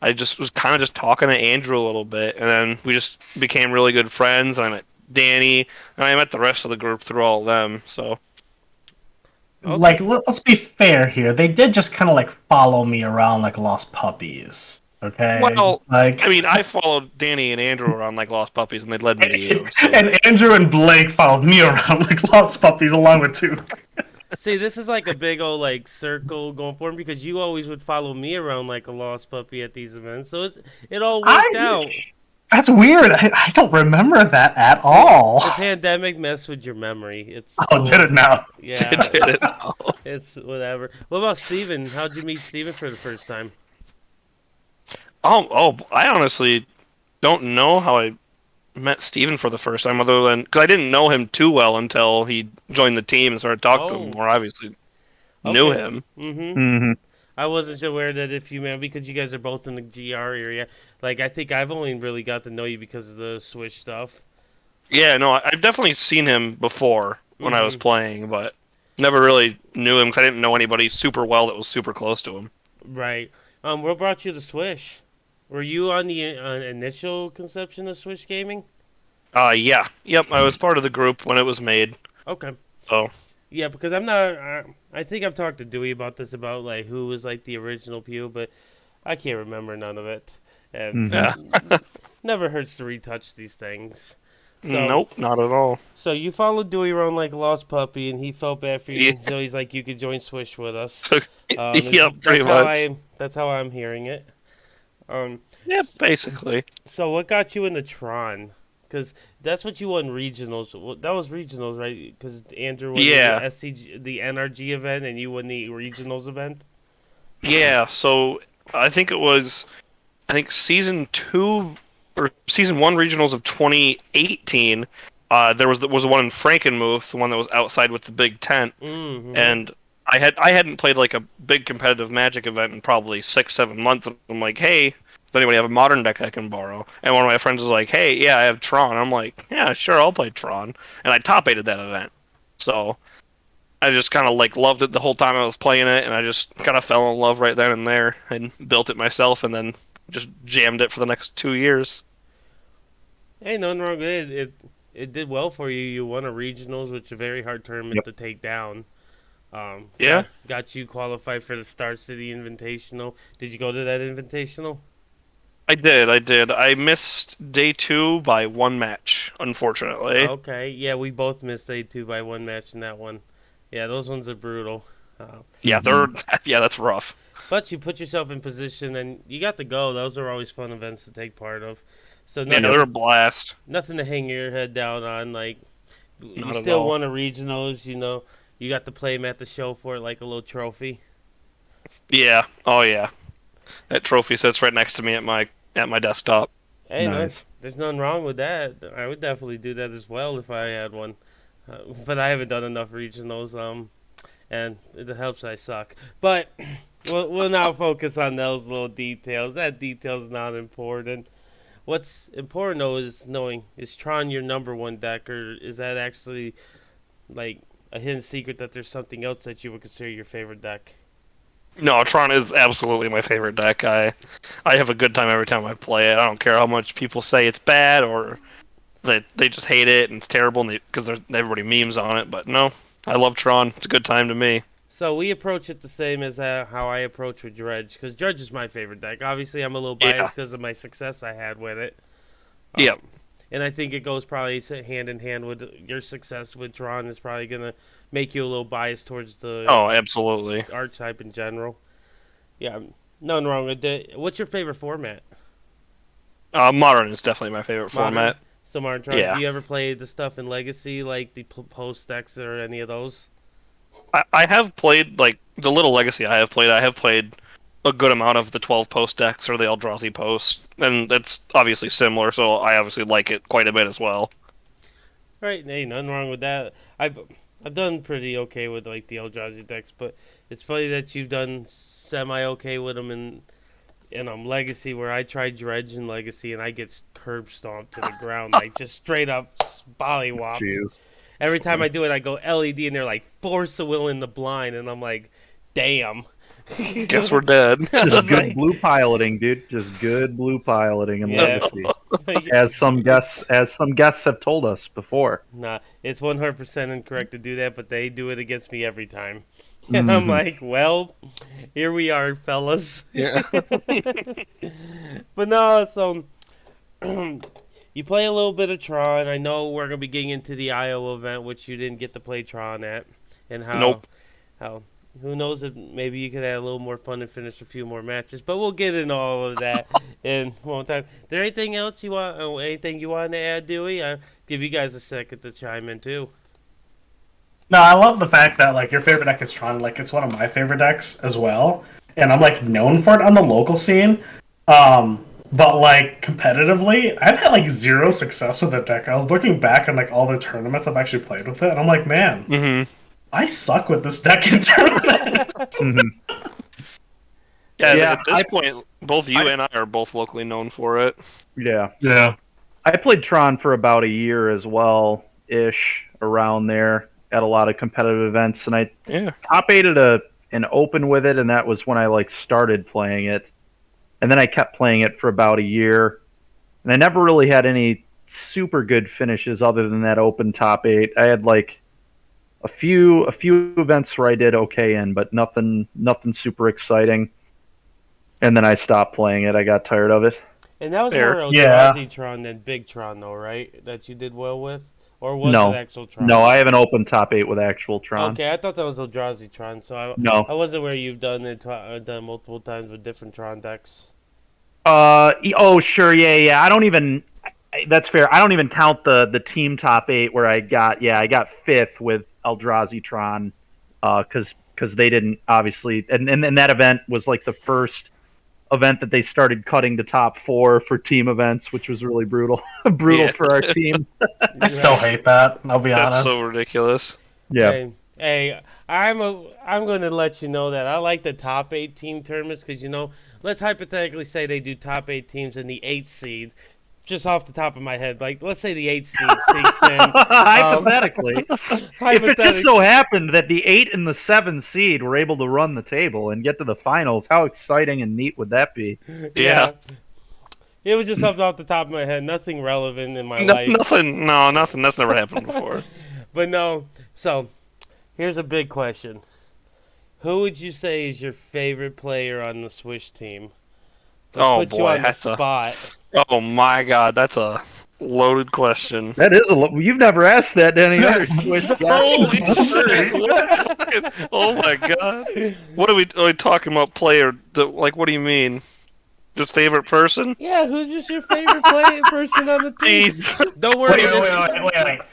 I just was kind of just talking to Andrew a little bit, and then we just became really good friends, and I met Danny, and I met the rest of the group through all of them, so... Okay. Let's be fair here. They did just kind of follow me around like lost puppies. Okay. Well, I followed Danny and Andrew around like lost puppies, and they led me to you. So. And Andrew and Blake followed me around like lost puppies along with two. See, this is a big old circle going for him, because you always would follow me around like a lost puppy at these events, so it all worked out. That's weird. I don't remember that at all. The pandemic messed with your memory. Did it now? Yeah. Did it now? It's whatever. What about Steven? How'd you meet Steven for the first time? I honestly don't know how I met Steven for the first time, other than because I didn't know him too well until he joined the team and started talking to him more. Obviously, knew him. Mm-hmm. I wasn't aware that if you met, because you guys are both in the GR area. I think I've only really got to know you because of the Swish stuff. Yeah, no, I've definitely seen him before when I was playing, but never really knew him because I didn't know anybody super well that was super close to him. Right. What brought you to Swish? Were you on the initial conception of Swish Gaming? Yeah. Yep, I was part of the group when it was made. Okay. Oh. Yeah, because I'm not... I think I've talked to Dewey about this, about who was the original Pew, but I can't remember none of it. And never hurts to retouch these things. So, nope, not at all. So you followed Dewey around like a lost puppy, and he felt bad for you, so he's like, you could join Swish with us. Yep, pretty much. That's how I'm hearing it. Yeah, basically. So what got you into Tron? Because that's what you won regionals. That was regionals, right? Because Andrew won the Yeah. SCG, the NRG event, and you won the regionals event. Yeah, so I think it was season 2 or season 1 regionals of 2018. There was the one in Frankenmuth, the one that was outside with the big tent, Mm-hmm. and I hadn't played like a big competitive Magic event in probably 6-7 months. And I'm like, hey, does anybody have a modern deck I can borrow? And one of my friends was like, hey, yeah, I have Tron. I'm like, yeah, sure, I'll play Tron. And I top 8'd that event, so I just kind of like loved it the whole time I was playing it, and I just kind of fell in love right then and there, and built it myself, and then just jammed it for the next 2 years. Hey, nothing wrong with it. It did well for you. You won a regionals, which is a very hard tournament Yep. to take down. Yeah. Got you qualified for the Star City Invitational. Did you go to that Invitational? I did. I missed day 2 by 1 match, unfortunately. Okay. Yeah, we both missed A2 by 1 match in that one. Yeah, those ones are brutal. Yeah, that's rough. But you put yourself in position and you got to go. Those are always fun events to take part of. So Yeah, they're a blast. nothing to hang your head down on. Like you Not at still all. won a regionals. You got to play them at the show for it like a little trophy. Yeah. Oh yeah. That trophy sits right next to me at my desktop. Hey, Nice. there's nothing wrong with that. I would definitely do that as well if I had one. But I haven't done enough regionals. And it helps I suck. But we'll now focus on those little details. That detail's not important. What's important though is knowing, is Tron your number one deck, or is that actually like a hidden secret that there's something else that you would consider your favorite deck? No, Tron is absolutely my favorite deck. I have a good time every time I play it. I don't care how much people say it's bad or that they just hate it and it's terrible because everybody memes on it. But no, I love Tron. It's a good time to me. So we approach it the same as how I approach with Dredge, because Dredge is my favorite deck. Obviously, I'm a little biased because of my success I had with it. Yep. And I think it goes probably hand in hand with your success with Tron is probably going to make you a little biased towards the Oh, absolutely. archetype in general. Yeah, nothing wrong with it. What's your favorite format? Modern is definitely my favorite Modern? format. So Modern Tron, Yeah. do you ever play the stuff in Legacy, like the post decks or any of those? I have played like the little Legacy I have played. I have played a good amount of the 12 post decks or the Eldrazi post, and that's obviously similar. So I obviously like it quite a bit as well. Right, hey, nothing wrong with that. I've done pretty okay with like the Eldrazi decks, but it's funny that you've done semi okay with them in Legacy, where I tried Dredge in Legacy and I get curb stomped to the ground, like just straight up bollywopped. Jeez. Every time I do it, I go LED and they're like force of will in the blind, and I'm like, damn. Guess we're dead. I Just was good like, blue piloting, dude. Just good blue piloting and Yeah. Legacy. As some guests have told us before. Nah, it's 100% incorrect to do that, but they do it against me every time. And I'm Mhm. like, well, here we are, fellas. Yeah. But no, so you play a little bit of Tron. I know we're gonna be getting into the Iowa event, which you didn't get to play Tron at, and Nope. how who knows if maybe you could have a little more fun and finish a few more matches. But we'll get into all of that in one time. Is there anything else you want? Anything you want to add, Dewey? I'll give you guys a second to chime in too. No, I love the fact that like your favorite deck is Tron. Like it's one of my favorite decks as well, and I'm like known for it on the local scene. But like competitively, I've had like zero success with the deck. I was looking back on like all the tournaments I've actually played with it, and I'm like, man, Mm-hmm. I suck with this deck in tournaments. Mhm. Yeah, Yeah, at this point, both you and I are both locally known for it. Yeah. Yeah. I played Tron for about a year as well, ish, around there at a lot of competitive events, and I Yeah. top eighted an open with it, and that was when I like started playing it, and then I kept playing it for about a year, and I never really had any super good finishes other than that open top 8. I had like a few events where I did okay in, but nothing super exciting, and then I stopped playing it. I got tired of it. And that was Fair. more Yeah. Eldrazi Tron than Big Tron, though, right? That you did well with, or was No. it actual Tron? No, I have an open top 8 with actual Tron. Okay, I thought that was Eldrazi Tron, so I No. wasn't where you've done it done multiple times with different Tron decks. Oh, sure, yeah. I don't even. That's fair. I don't even count the team top 8 where I got 5th with Eldrazi Tron, because they didn't obviously, and that event was like the first event that they started cutting the top 4 for team events, which was really brutal, Yeah. for our team. I still hate that. I'll be That's honest. so ridiculous. Yeah. Hey, I'm going to let you know that I like the top 8 team tournaments because let's hypothetically say they do top 8 teams in the 8th seed. Just off the top of my head, like let's say the 8th seed seeks in. Hypothetically, if it just so happened that the 8 and the 7 seed were able to run the table and get to the finals, how exciting and neat would that be? Yeah. It was just something off the top of my head, nothing relevant in my life. Nothing. That's never happened before. But no, so here's a big question: who would you say is your favorite player on the Swish team? Let's put you on the spot. Oh my God, that's a loaded question. That is you've never asked that to any other Swish. Holy shit! Oh my God! What are we talking about? Player? What do you mean? Just favorite person? Yeah, who's just your favorite person on the team? Don't worry.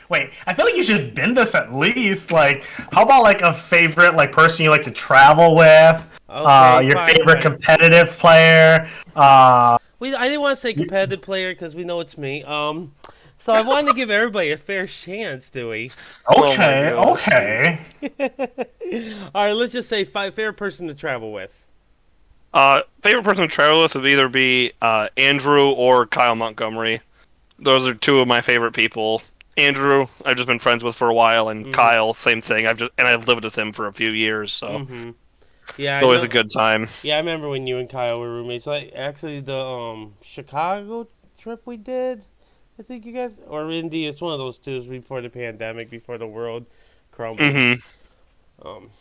Wait. I feel like you should bend this at least. Like, how about like a favorite person you like to travel with? Your favorite competitive player? I didn't want to say competitive player because we know it's me. So I wanted to give everybody a fair chance, Dewey. Okay. All right, let's just say favorite person to travel with. Favorite person to travel with would either be Andrew or Kyle Montgomery. Those are 2 of my favorite people. Andrew, I've just been friends with for a while, and Kyle, same thing. I've lived with him for a few years, so yeah, it's always a good time. Yeah, I remember when you and Kyle were roommates. Like actually, the Chicago trip we did, I think you guys, or Indy. It's one of those 2 before the pandemic, before the world crumbled.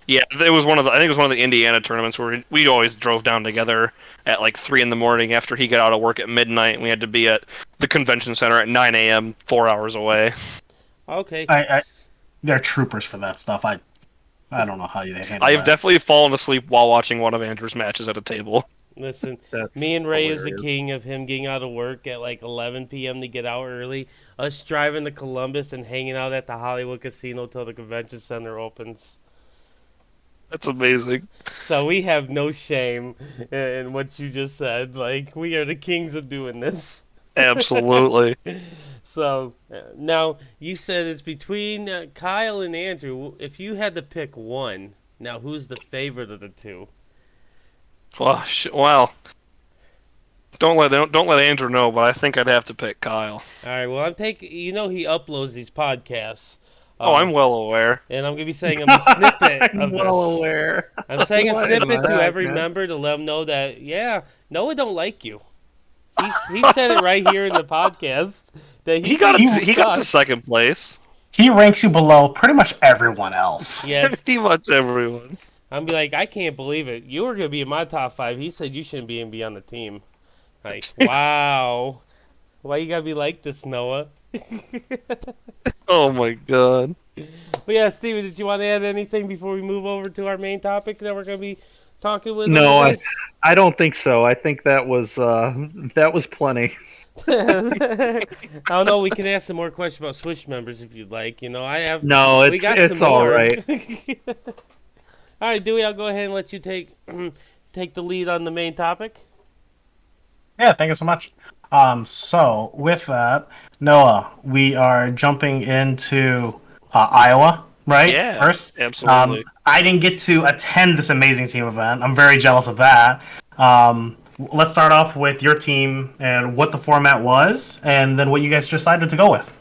Yeah, it was I think it was one of the Indiana tournaments where we always drove down together at like 3 in the morning after he got out of work at midnight, and we had to be at the convention center at 9 a.m. 4 hours away. Okay. They're troopers for that stuff. I don't know how you handle that. I've definitely fallen asleep while watching one of Andrew's matches at a table. Listen, me and Ray is the king of him getting out of work at like 11 p.m. to get out early. Us driving to Columbus and hanging out at the Hollywood Casino till the convention center opens. That's amazing. So we have no shame in what you just said. Like, we are the kings of doing this. Absolutely. So, now, you said it's between Kyle and Andrew. If you had to pick one, now who's the favorite of the 2? Well, don't let Andrew know, but I think I'd have to pick Kyle. All right, well, he uploads these podcasts. I'm well aware. And I'm going to be saying a snippet of this. Well aware. I'm saying a snippet to every member to let them know that, Noah don't like you. He said it right here in the podcast. That he got to second place. He ranks you below pretty much everyone else. Yes. Pretty much everyone. I'm be like, I can't believe it. You were going to be in my top 5. He said you shouldn't be on the team. Like, wow. Why you got to be like this, Noah? Oh my God. But yeah, Steven, did you want to add anything before we move over to our main topic that we're going to be talking with? No, I don't think so. I think that was plenty. I don't know. We can ask some more questions about Swish members if you'd like. I have. No, it's all right. All right, Dewey, I'll go ahead and let you take the lead on the main topic. Yeah, thank you so much. So with that, Noah, we are jumping into Iowa, right? Yeah, first. Absolutely. I didn't get to attend this amazing team event. I'm very jealous of that. Let's start off with your team and what the format was, and then what you guys decided to go with.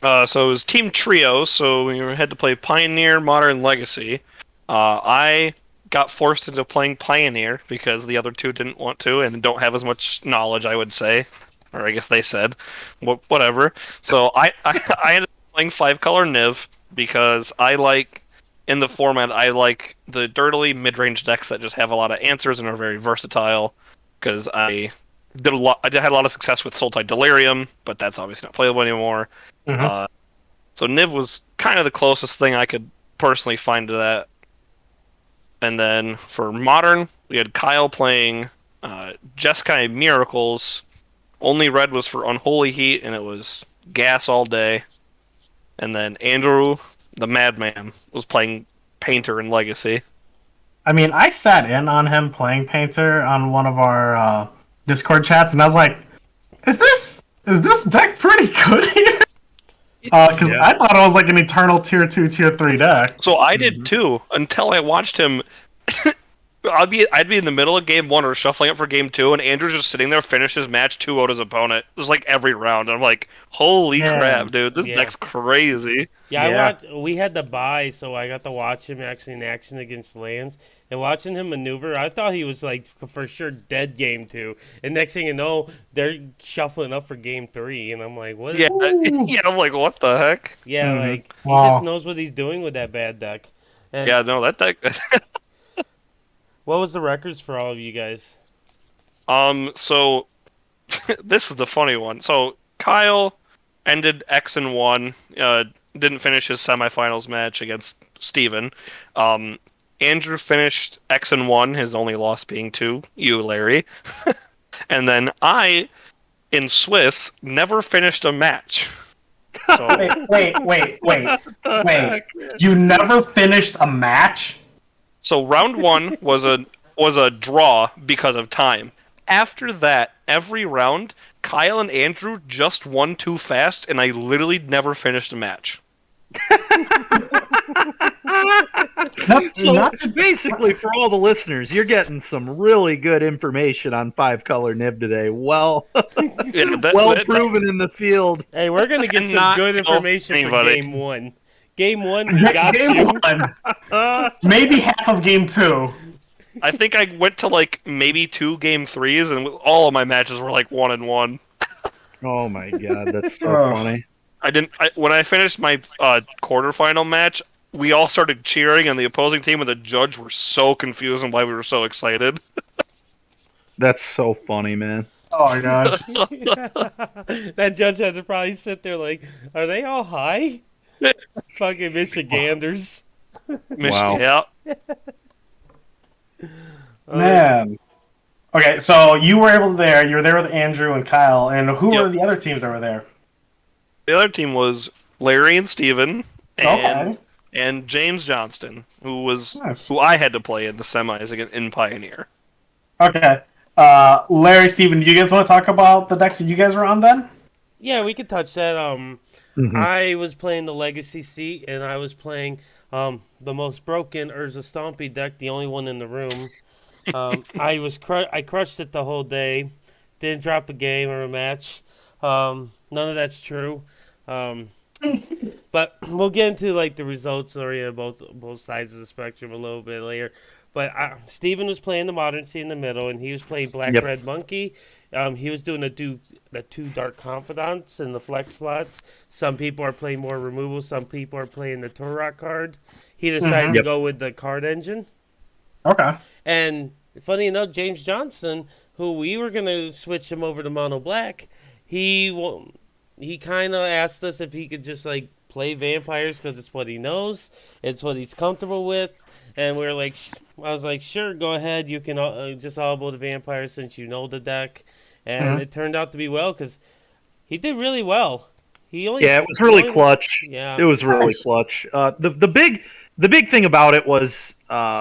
So it was Team Trio, so we had to play Pioneer, Modern, Legacy. I got forced into playing Pioneer because the other 2 didn't want to and don't have as much knowledge, I would say. Or I guess they said. Whatever. So I ended up playing 5-color Niv because in the format, I like the dirtily mid-range decks that just have a lot of answers and are very versatile. Because I had a lot of success with Sultai Delirium, but that's obviously not playable anymore. Mm-hmm. So Niv was kind of the closest thing I could personally find to that. And then for Modern, we had Kyle playing Jeskai Miracles, only red was for Unholy Heat, and it was gas all day. And then Andrew, the Madman, was playing Painter in Legacy. I mean, I sat in on him playing Painter on one of our Discord chats, and I was like, "Is this deck pretty good here?" Because I thought it was like an eternal tier 2, tier 3 deck. So I did too, until I watched him. I'd be in the middle of game 1 or shuffling up for game 2, and Andrew's just sitting there, finish his match 2-0 his opponent. It was like every round. I'm like, holy crap, dude, this deck's crazy. Yeah, we had to buy, so I got to watch him actually in action against Lands. And watching him maneuver, I thought he was like for sure dead game 2. And next thing you know, they're shuffling up for game 3, and I'm like, what? Yeah, I'm like, what the heck? Yeah, like he just knows what he's doing with that bad deck. And Yeah, no, that deck. what was the records for all of you guys? So this is the funny one. So Kyle ended X and 1. Didn't finish his semifinals match against Steven. Andrew finished X and 1, his only loss being to you, Larry. And then I, in Swiss, never finished a match. So, Wait. You never finished a match? so round 1 was a draw because of time. After that, every round, Kyle and Andrew just won too fast, and I literally never finished a match. So basically, for all the listeners, you're getting some really good information on 5-color nib today. Well, proven in the field. Hey, we're gonna get some good information for game 1. Game 1, we got Game you. 1. Maybe half of game 2. I think I went to like maybe 2 game 3s, and all of my matches were like 1-1. Oh my god, that's so funny. When I finished my quarterfinal match, we all started cheering, and the opposing team and the judge were so confused on why we were so excited. That's so funny, man. Oh my gosh. That judge had to probably sit there like, are they all high? Fucking Michiganders. Wow. Yeah. Man. Okay, so you were able to you were there with Andrew and Kyle, and who were the other teams that were there? The other team was Larry and Steven and James Johnston, who I had to play in the semis in Pioneer. Okay. Larry, Steven, do you guys want to talk about the decks that you guys were on then? Yeah, we could touch that. I was playing the Legacy seat, and I was playing the most broken Urza Stompy deck, the only one in the room. I crushed it the whole day. Didn't drop a game or a match. None of that's true. But we'll get into like the results area both sides of the spectrum a little bit later. But Steven was playing the Modern Sea in the middle, and he was playing Black Red Monkey. He was doing the two Dark Confidants in the flex slots. Some people are playing more removal. Some people are playing the Turok card. He decided to go with the card engine. Okay. And funny enough, James Johnston, who we were going to switch him over to Mono Black, he kind of asked us if he could just like play vampires because it's what he knows, it's what he's comfortable with, and we were like, I was like, sure, go ahead, you can just all the vampires since you know the deck, and it turned out to be well because he did really well. It was really clutch. Yeah, it was really clutch. The big thing about it was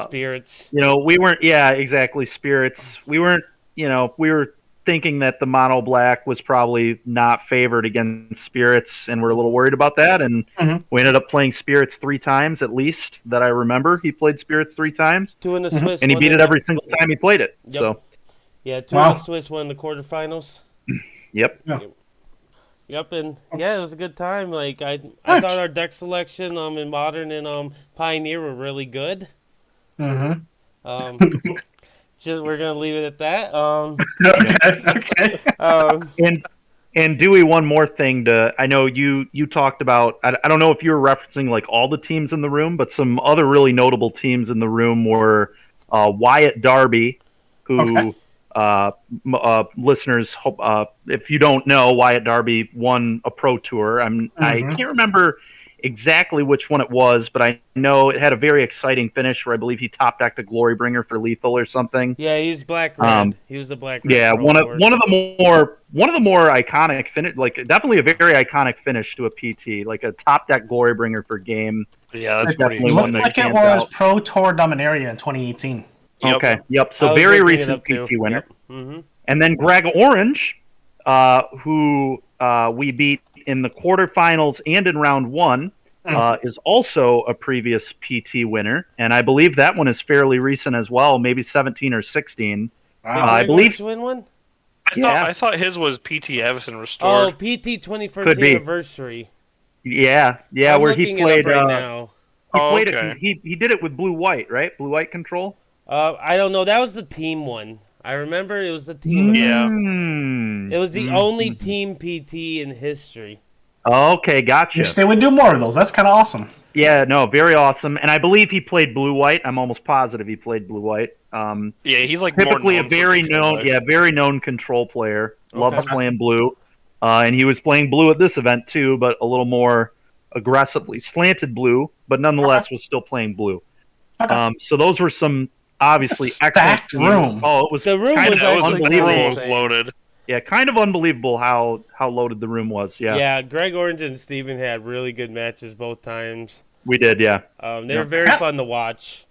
spirits. We weren't. Yeah, exactly. Spirits. We weren't. We were thinking that the mono black was probably not favored against spirits, and we're a little worried about that. And we ended up playing spirits 3 times at least that I remember. He played spirits 3 times. 2 in the Swiss, and he beat it every single time he played it. Yep. So yeah, 2 in the Swiss, 1 in the quarterfinals. Yep. Yep, and it was a good time. Like I thought our deck selection in Modern and Pioneer were really good. We're gonna leave it at that. Okay. And Dewey, one more thing I know you talked about. I don't know if you were referencing like all the teams in the room, but some other really notable teams in the room were Wyatt Darby, who listeners, if you don't know, Wyatt Darby won a pro tour. I can't remember exactly which one it was, but I know it had a very exciting finish where I believe he top decked a Glorybringer for lethal or something. Yeah, he's black red. He was the black red. Yeah, one of the more iconic finish, like definitely a very iconic finish to a PT, like a top deck Glorybringer for game. Yeah, that's It definitely looked one that like it stands was out. Pro Tour Dominaria in 2018. Yep. Okay, yep. I So was very looking it recent up, too. PT winner. Yep. Mm-hmm. And then Greg Orange, who we beat in the quarterfinals and in round one, is also a previous PT winner, and I believe that one is fairly recent as well, maybe 17 or 16. Did I Greg believe. Orange win one? I thought his was PT Everson Oh, restored. PT 21st Could be. anniversary. Yeah, I'm where he looking played. it up right now. He Oh, played okay. it. He did it with blue white, right? Blue white control. I don't know. That was the team one. I remember it was the team event. Yeah. It was the only team PT in history. Okay, gotcha. Wish they would do more of those. That's kind of awesome. Yeah, no, very awesome. And I believe he played blue white. I'm almost positive he played blue white. Yeah, he's like Typically more a very known, very known control player. Loves playing blue, and he was playing blue at this event too, but a little more aggressively slanted blue, but nonetheless was still playing blue. So those were some obviously Stacked excellent room. Oh, it was The room kind was of actually unbelievable. room was insane. loaded. Yeah, kind of unbelievable how loaded the room was. Yeah, Yeah, Greg Orange and Steven had really good matches both times. we did. Yeah, They were very fun to watch.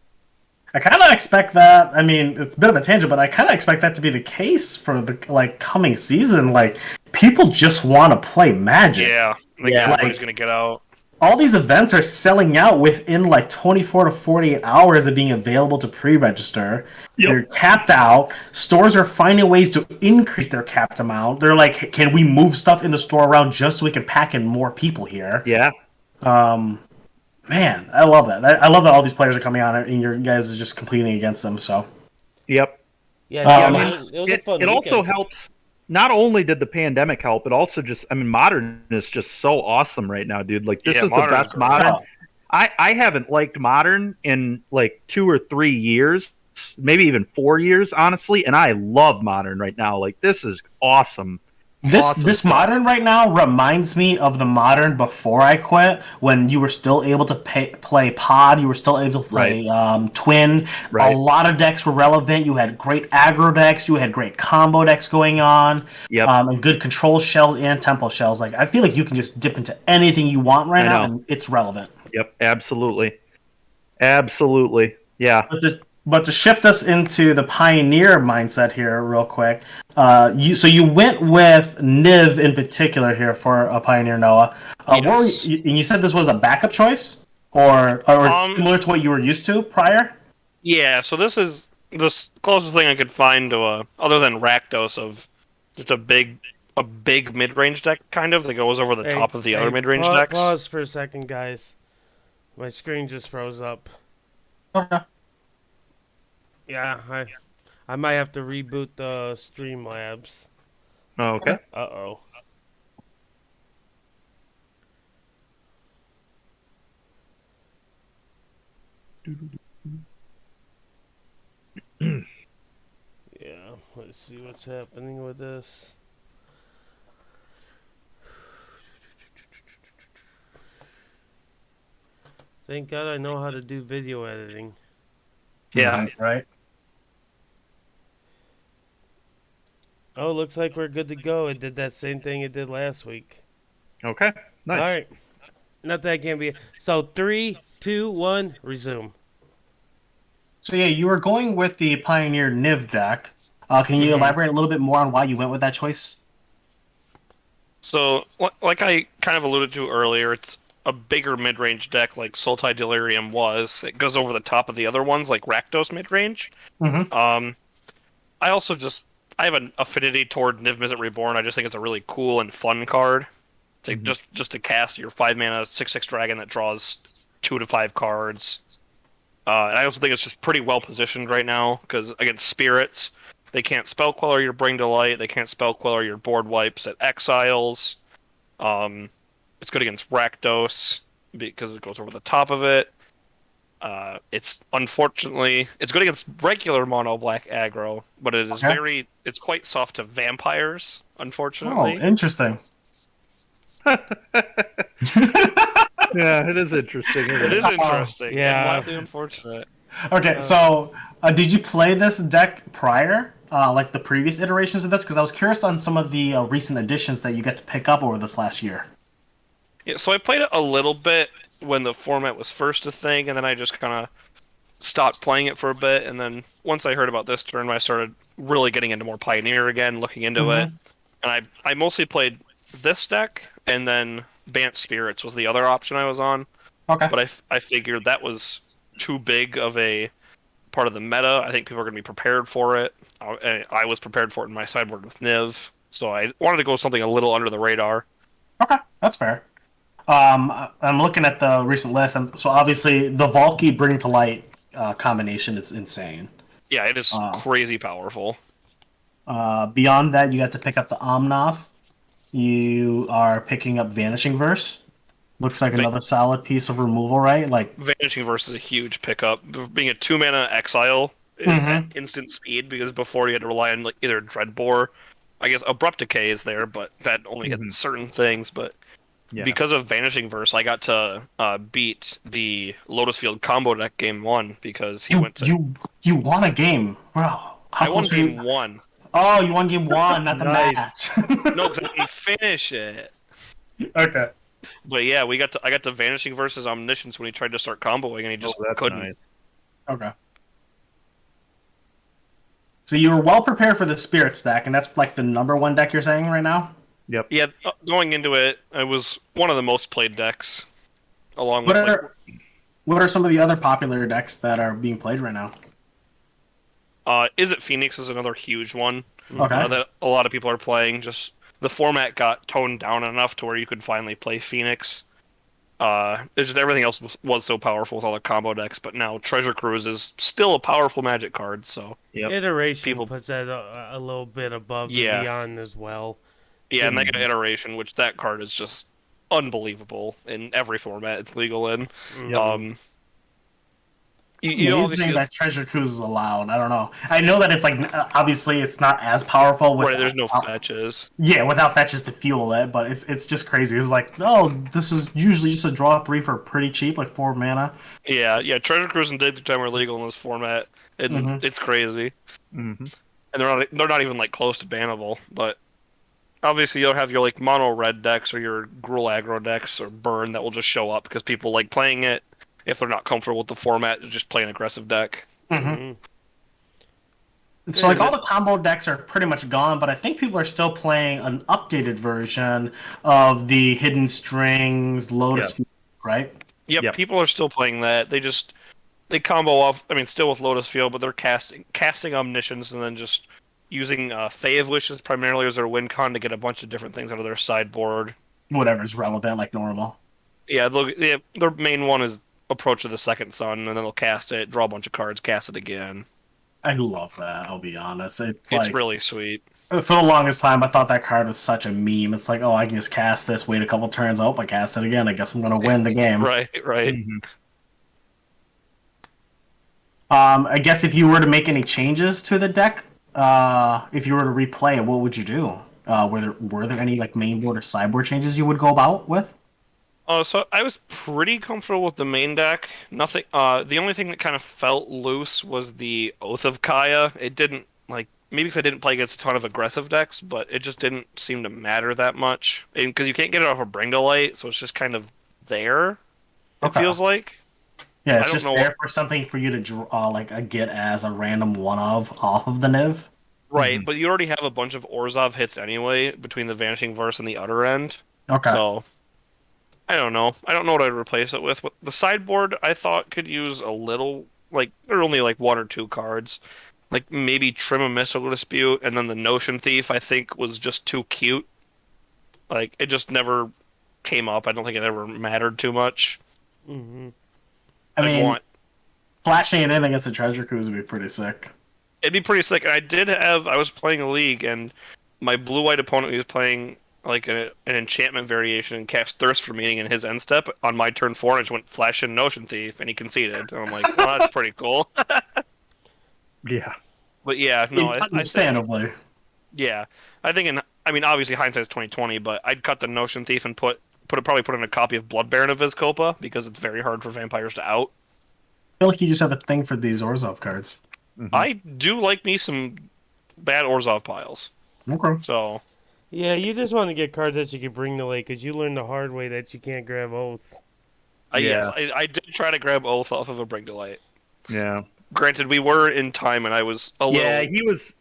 I kind of expect that. I mean, it's a bit of a tangent, but I kind of expect that to be the case for the coming season. Like, people just want to play Magic. Yeah, I think everybody's gonna get out. All these events are selling out within like 24 to 48 hours of being available to pre-register. Yep. They're capped out. Stores are finding ways to increase their capped amount. They're like, can we move stuff in the store around just so we can pack in more people here? yeah. Man, I love that. I love that all these players are coming out and your guys are just competing against them. So Yep. Yeah, I it mean, was a fun It also weekend. helps. Not only did the pandemic help, it also just, I mean, Modern is just so awesome right now, dude. Like, this Yeah, is the Modern is best great. Modern. I haven't liked Modern in like 2 or 3 years, maybe even 4 years, honestly, and I love Modern right now. Like, this is awesome. Awesome this stuff. Modern right now reminds me of the Modern before I quit, when you were still able to play Pod, you were still able to play Twin. Right. A lot of decks were relevant. You had great aggro decks, you had great combo decks going on, Yep. and good control shells and tempo shells. Like, I feel like you can just dip into anything you want right now, know. and it's relevant. Yep, absolutely. Absolutely. Yeah. But to shift us into the Pioneer mindset here, real quick, you went with Niv in particular here for a Pioneer, Noah. Yes. And you said this was a backup choice, or similar to what you were used to prior? Yeah, so this is the closest thing I could find to other than Rakdos of just a big mid-range deck kind of that goes over the top of the other mid-range decks. Pause for a second, guys. My screen just froze up. Okay. Yeah, I might have to reboot the Streamlabs. Oh, okay. Uh-oh. Yeah, let's see what's happening with this. Thank God I know how to do video editing. Yeah. Right. Oh, looks like we're good to go. It did that same thing it did last week. Okay. Nice. All right. Not that it can't be. So 3, 2, 1, resume. So yeah, you were going with the Pioneer Niv deck. Can you elaborate a little bit more on why you went with that choice? So, like I kind of alluded to earlier, it's a bigger mid-range deck like Sultai Delirium was. It goes over the top of the other ones like Rakdos mid-range. Mm-hmm. I have an affinity toward Niv Mizzet Reborn. I just think it's a really cool and fun card. To just to cast your 5-mana 6/6 dragon that draws 2 to 5 cards. And I also think it's just pretty well positioned right now because against spirits, they can't spell queller your Bring to Light. They can't spell queller your board wipes at exiles. It's good against Rakdos because it goes over the top of it. It's good against regular mono black aggro, but it is it's quite soft to vampires, Oh, unfortunately. interesting. Yeah, it is interesting. It is interesting yeah. and wildly unfortunate. Okay, so did you play this deck prior, like the previous iterations of this? Because I was curious on some of the recent additions that you get to pick up over this last year. Yeah, so I played it a little bit when the format was first a thing, and then I just kind of stopped playing it for a bit. And then once I heard about this tournament, I started really getting into more Pioneer again, looking into it. And I mostly played this deck, and then Bant Spirits was the other option I was on. Okay. But I figured that was too big of a part of the meta. I think people are going to be prepared for it. I was prepared for it in my sideboard with Niv, so I wanted to go something a little under the radar. Okay, that's fair. I'm looking at the recent list, and so obviously the Valky Bring to Light combination is insane. Yeah, it is crazy powerful. Beyond that, you got to pick up the Omnath. You are picking up Vanishing Verse. Looks like another solid piece of removal, right? Like Vanishing Verse is a huge pickup. Being a 2-mana exile is at instant speed, because before you had to rely on like either Dreadbore. I guess Abrupt Decay is there, but that only hits certain things. But because of Vanishing Verse, I got to beat the Lotus Field combo deck game 1 because he went to. You won a game, wow! I won game 1. Oh, you won game 1, not the match. No, because I didn't finish it. Okay. But yeah, I got to Vanishing versus Omniscience when he tried to start comboing, and he just couldn't. Nice. Okay. So you were well prepared for the Spirit stack, and that's like the #1 deck you're saying right now? Yep. Yeah, going into it, it was one of the most played decks. Along What with what are some of the other popular decks that are being played right now? Is It Phoenix is another huge one Okay. that a lot of people are playing. Just the format got toned down enough to where you could finally play Phoenix. It's just everything else was so powerful with all the combo decks, but now Treasure Cruise is still a powerful Magic card. So Iteration puts that a little bit above and beyond as well. Yeah, Mega Iteration, which that card is just unbelievable in every format it's legal in. Amazing that Treasure Cruise is allowed. I don't know. I know that it's like obviously it's not as powerful. Right, there's no fetches. Yeah, without fetches to fuel it, but it's just crazy. It's like, oh, this is usually just a draw 3 for pretty cheap, like 4 mana. Yeah. Treasure Cruise and Dig Through Time are legal in this format, and it's crazy. And they're not even like close to bannable. But obviously, you'll have your like mono red decks or your Gruul aggro decks or burn that will just show up because people like playing it. If they're not comfortable with the format, just play an aggressive deck. So like all the combo decks are pretty much gone, but I think people are still playing an updated version of the Hidden Strings Lotus, right? Yep, people are still playing that. They combo off. I mean, still with Lotus Field, but they're casting Omniscience and then just using Fae of Wishes primarily as their win con to get a bunch of different things out of their sideboard. Whatever's relevant, like normal. Yeah, their main one is Approach of the Second Sun, and then they'll cast it, draw a bunch of cards, cast it again. I love that, I'll be honest. It's like, really sweet. For the longest time, I thought that card was such a meme. It's like, oh, I can just cast this, wait a couple turns, oh, I cast it again. I guess I'm going to win the game. Right. I guess if you were to make any changes to the deck, if you were to replay it, what would you do? Were there any like main board or sideboard changes you would go about with? So I was pretty comfortable with the main deck. Nothing. The only thing that kind of felt loose was the Oath of Kaya. It didn't maybe because I didn't play against a ton of aggressive decks, but it just didn't seem to matter that much. Because you can't get it off of Bring to Light, so it's just kind of there. It feels like. Yeah, it's just there for something for you to draw, like a get as a random one off of the Niv. Right, but you already have a bunch of Orzhov hits anyway between the Vanishing Verse and the Utter End. Okay. So. I don't know. I don't know what I'd replace it with. The sideboard, I thought, could use a little, there are only 1 or 2 cards. Like, maybe Trim a Missile Dispute, and then the Notion Thief, I think, was just too cute. Like, it just never came up. I don't think it ever mattered too much. I mean, flashing it in against the Treasure Cruise would be pretty sick. It'd be pretty sick. And I was playing a league, and my blue-white opponent was playing an enchantment variation and cast Thirst for Meaning in his end step. On my turn 4, I just went Flash in Notion Thief, and he conceded. And I'm like, well, that's pretty cool. Yeah. But yeah, no, understandably. I think obviously hindsight's 20/20, but I'd cut the Notion Thief and put probably put in a copy of Blood Baron of Vizkopa because it's very hard for vampires to out. I feel like you just have a thing for these Orzhov cards. Mm-hmm. I do like me some bad Orzhov piles. Okay. So Yeah, you just want to get cards that you can bring to late, because you learned the hard way that you can't grab Oath. yes, I did try to grab Oath off of a Bring to Light. Yeah. Granted, we were in time, and I was a little. Yeah,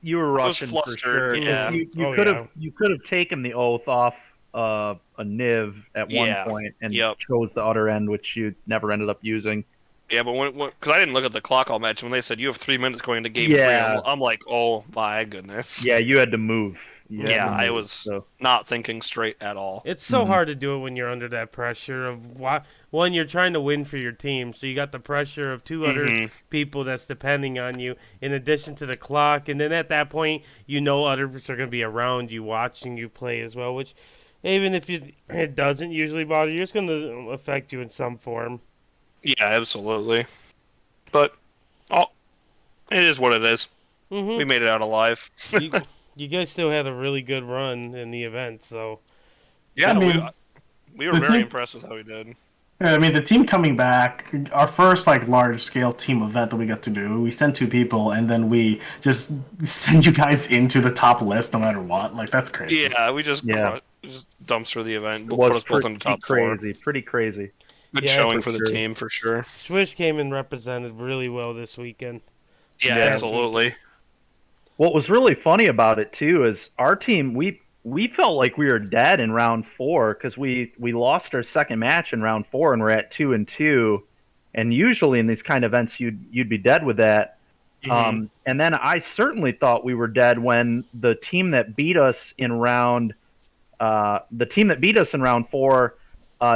you were rushing for flustered, sure. yeah. You could have taken the Oath off a Niv at one point and chose the other end, which you never ended up using. Yeah, but because I didn't look at the clock all match, when they said you have 3 minutes going into game 3, I'm like, oh my goodness. Yeah, you had to move. I was not thinking straight at all. It's so hard to do it when you're under that pressure of one, you're trying to win for your team, so you got the pressure of 2 other people that's depending on you, in addition to the clock, and then at that point, others are going to be around you watching you play as well, which even if it doesn't usually bother you, it's going to affect you in some form. Yeah, absolutely. But it is what it is. Mm-hmm. We made it out alive. You guys still had a really good run in the event, so... Yeah, we were very impressed with how we did. I mean, the team coming back, our first large-scale team event that we got to do, we sent 2 people, and then we just send you guys into the top list no matter what. Like, that's crazy. Yeah, we just dumpster the event. We'll put us both in the top 4. Pretty crazy. Good showing for the team, for sure. Swish came and represented really well this weekend. Yeah, absolutely. What was really funny about it, too, is our team, we felt like we were dead in round 4 because we lost our second match in round 4 and we're at 2-2. And usually in these kind of events, you'd be dead with that. And then I certainly thought we were dead when the team that beat us in round 4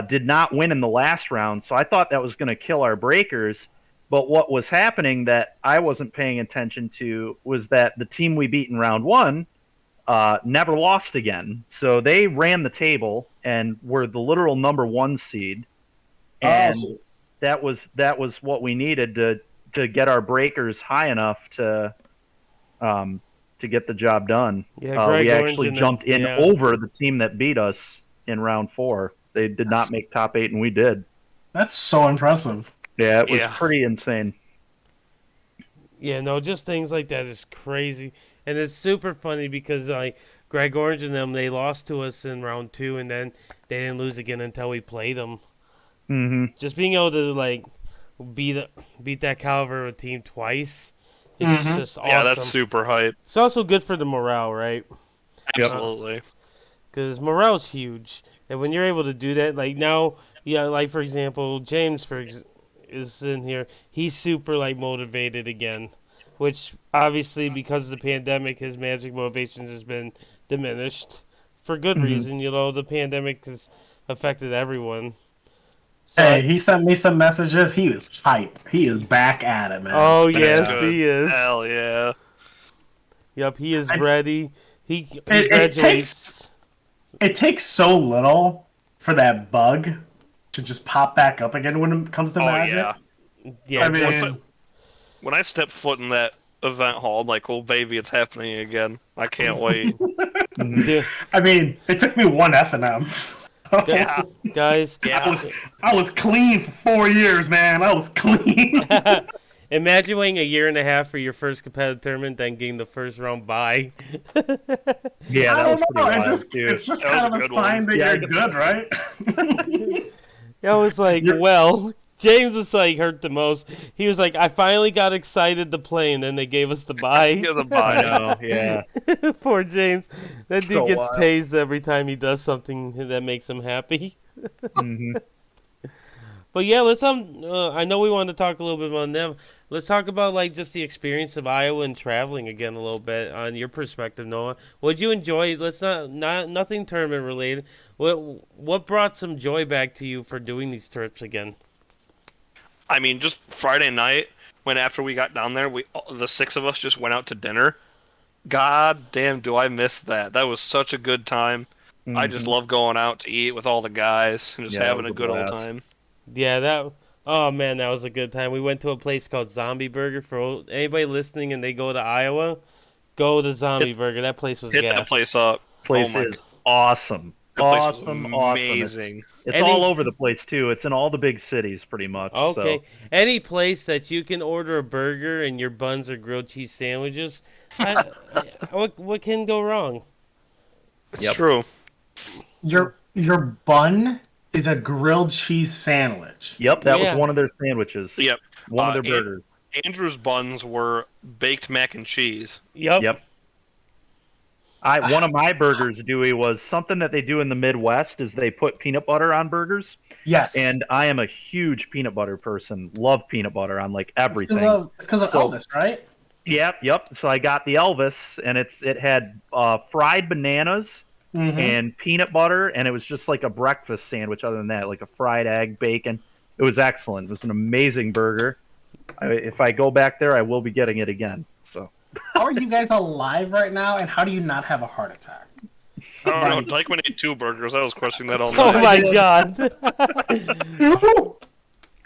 did not win in the last round. So I thought that was going to kill our breakers. But what was happening that I wasn't paying attention to was that the team we beat in round 1 never lost again. So they ran the table and were the literal number 1 seed. And that was what we needed to get our breakers high enough to get the job done. Yeah, we actually jumped in over the team that beat us in round 4. They did not make top 8, and we did. That's so impressive. Yeah, it was pretty insane. Yeah, no, just things like that is crazy. And it's super funny because Greg Orange and them, they lost to us in round 2, and then they didn't lose again until we played them. Mm-hmm. Just being able to beat that caliber of a team twice is just awesome. Yeah, that's super hype. It's also good for the morale, right? Absolutely. Because morale's huge. And when you're able to do that, now, for example, James is in here. He's super motivated again, which obviously because of the pandemic, his Magic motivation has been diminished for good reason. The pandemic has affected everyone. So hey, he sent me some messages. He was hype. He is back at it, man. Oh yes, he is. Hell yeah. Yep, he is ready. He graduates. It takes so little for that bug to just pop back up again when it comes to Magic. Yeah. I mean, when I step foot in that event hall, I'm like, oh baby, it's happening again. I can't wait. I mean, it took me 1 F&M. Yeah. Guys. Yeah. I was clean for 4 years, man. I was clean. Imagine waiting 1.5 years for your first competitive tournament, then getting the first round bye. Yeah, I don't know. It's just kind of a sign that you're good, right? I was like, James was hurt the most. He was like, I finally got excited to play, and then they gave us the bye. Yeah. Poor James. That dude gets tased every time he does something that makes him happy. But yeah, let's I know we wanted to talk a little bit about them. Let's talk about just the experience of Iowa and traveling again a little bit on your perspective, Noah. What'd you enjoy? Let's nothing tournament related. What brought some joy back to you for doing these trips again? I mean, just Friday night when after we got down there, the 6 of us just went out to dinner. God damn, do I miss that? That was such a good time. I just love going out to eat with all the guys and just having a good old time. Yeah, oh man, that was a good time. We went to a place called Zombie Burger. For anybody listening and they go to Iowa, go to Zombie Burger. That place was hit gas. That place up. Place is awesome. place was awesome. amazing. It's all over the place too. It's in all the big cities, pretty much. Okay. So. Any place that you can order a burger and your buns are grilled cheese sandwiches, what can go wrong? It's true. Your bun is a grilled cheese sandwich. Yep, that was one of their sandwiches. Yep. One of their burgers. Andrew's buns were baked mac and cheese. Yep. One of my burgers, Dewey, was something that they do in the Midwest is they put peanut butter on burgers. Yes. And I am a huge peanut butter person. Love peanut butter on like everything. It's because of Elvis, right? Yep. So I got the Elvis, and it had fried bananas and peanut butter, and it was just like a breakfast sandwich. Other than that, like a fried egg, bacon. It was excellent. It was an amazing burger. If I go back there, I will be getting it again. So. How are you guys alive right now, and how do you not have a heart attack? I don't know. Dykman ate 2 burgers. I was questioning that all night. Oh my god.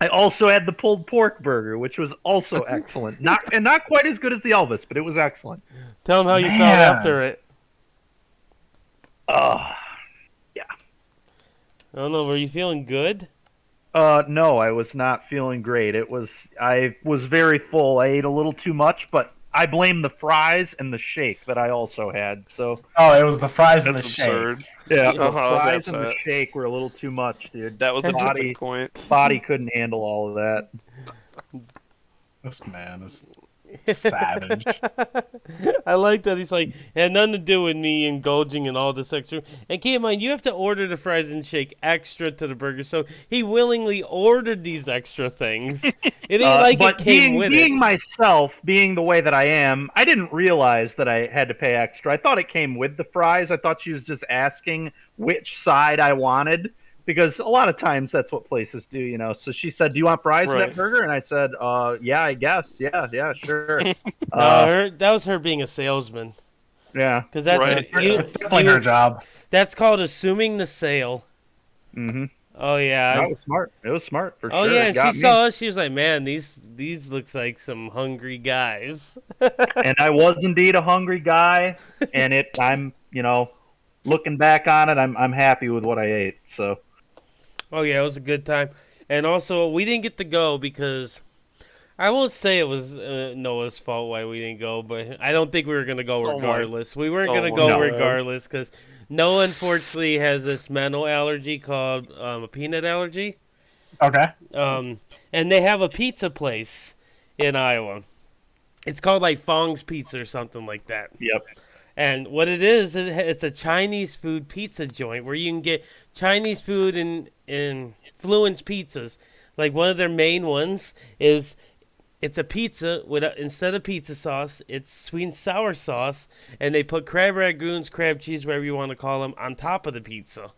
I also had the pulled pork burger, which was also excellent. Not quite as good as the Elvis, but it was excellent. Tell them how you felt after it. Yeah. I don't know. Were you feeling good? No, I was not feeling great. I was very full. I ate a little too much, but I blame the fries and the shake that I also had. So. Oh, it was the fries and the absurd. shake. Yeah, the fries and the shake were a little too much, dude. That was the tipping point. Body couldn't handle all of that. This man is savage. I like that he's like, it had nothing to do with me indulging in all this extra. And keep in mind, you have to order the fries and shake extra to the burger. So he willingly ordered these extra things. It ain't like it came with it. Being myself, being the way that I am, I didn't realize that I had to pay extra. I thought it came with the fries. I thought she was just asking which side I wanted. Because a lot of times that's what places do, you know. So she said, "Do you want fries with that burger?" And I said, "Yeah, I guess. Yeah, sure." That was her being a salesman. Yeah, because that's definitely her job. That's called assuming the sale. Mm-hmm. Oh yeah, that was smart. It was smart for sure. Oh yeah, she saw us. She was like, "Man, these looks like some hungry guys." And I was indeed a hungry guy, and I'm looking back on it, I'm happy with what I ate. So. Oh yeah, it was a good time, and also we didn't get to go because I won't say it was Noah's fault why we didn't go, but I don't think we were gonna go regardless. We weren't gonna go regardless because Noah unfortunately has this mental allergy called a peanut allergy. Okay. And they have a pizza place in Iowa. It's called like Fong's Pizza or something like that. Yep. And what it is, it's a Chinese food pizza joint where you can get Chinese food in influenced pizzas. Like one of their main ones is it's a pizza with instead of pizza sauce, it's sweet and sour sauce, and they put crab rangoons, crab cheese, whatever you want to call them, on top of the pizza.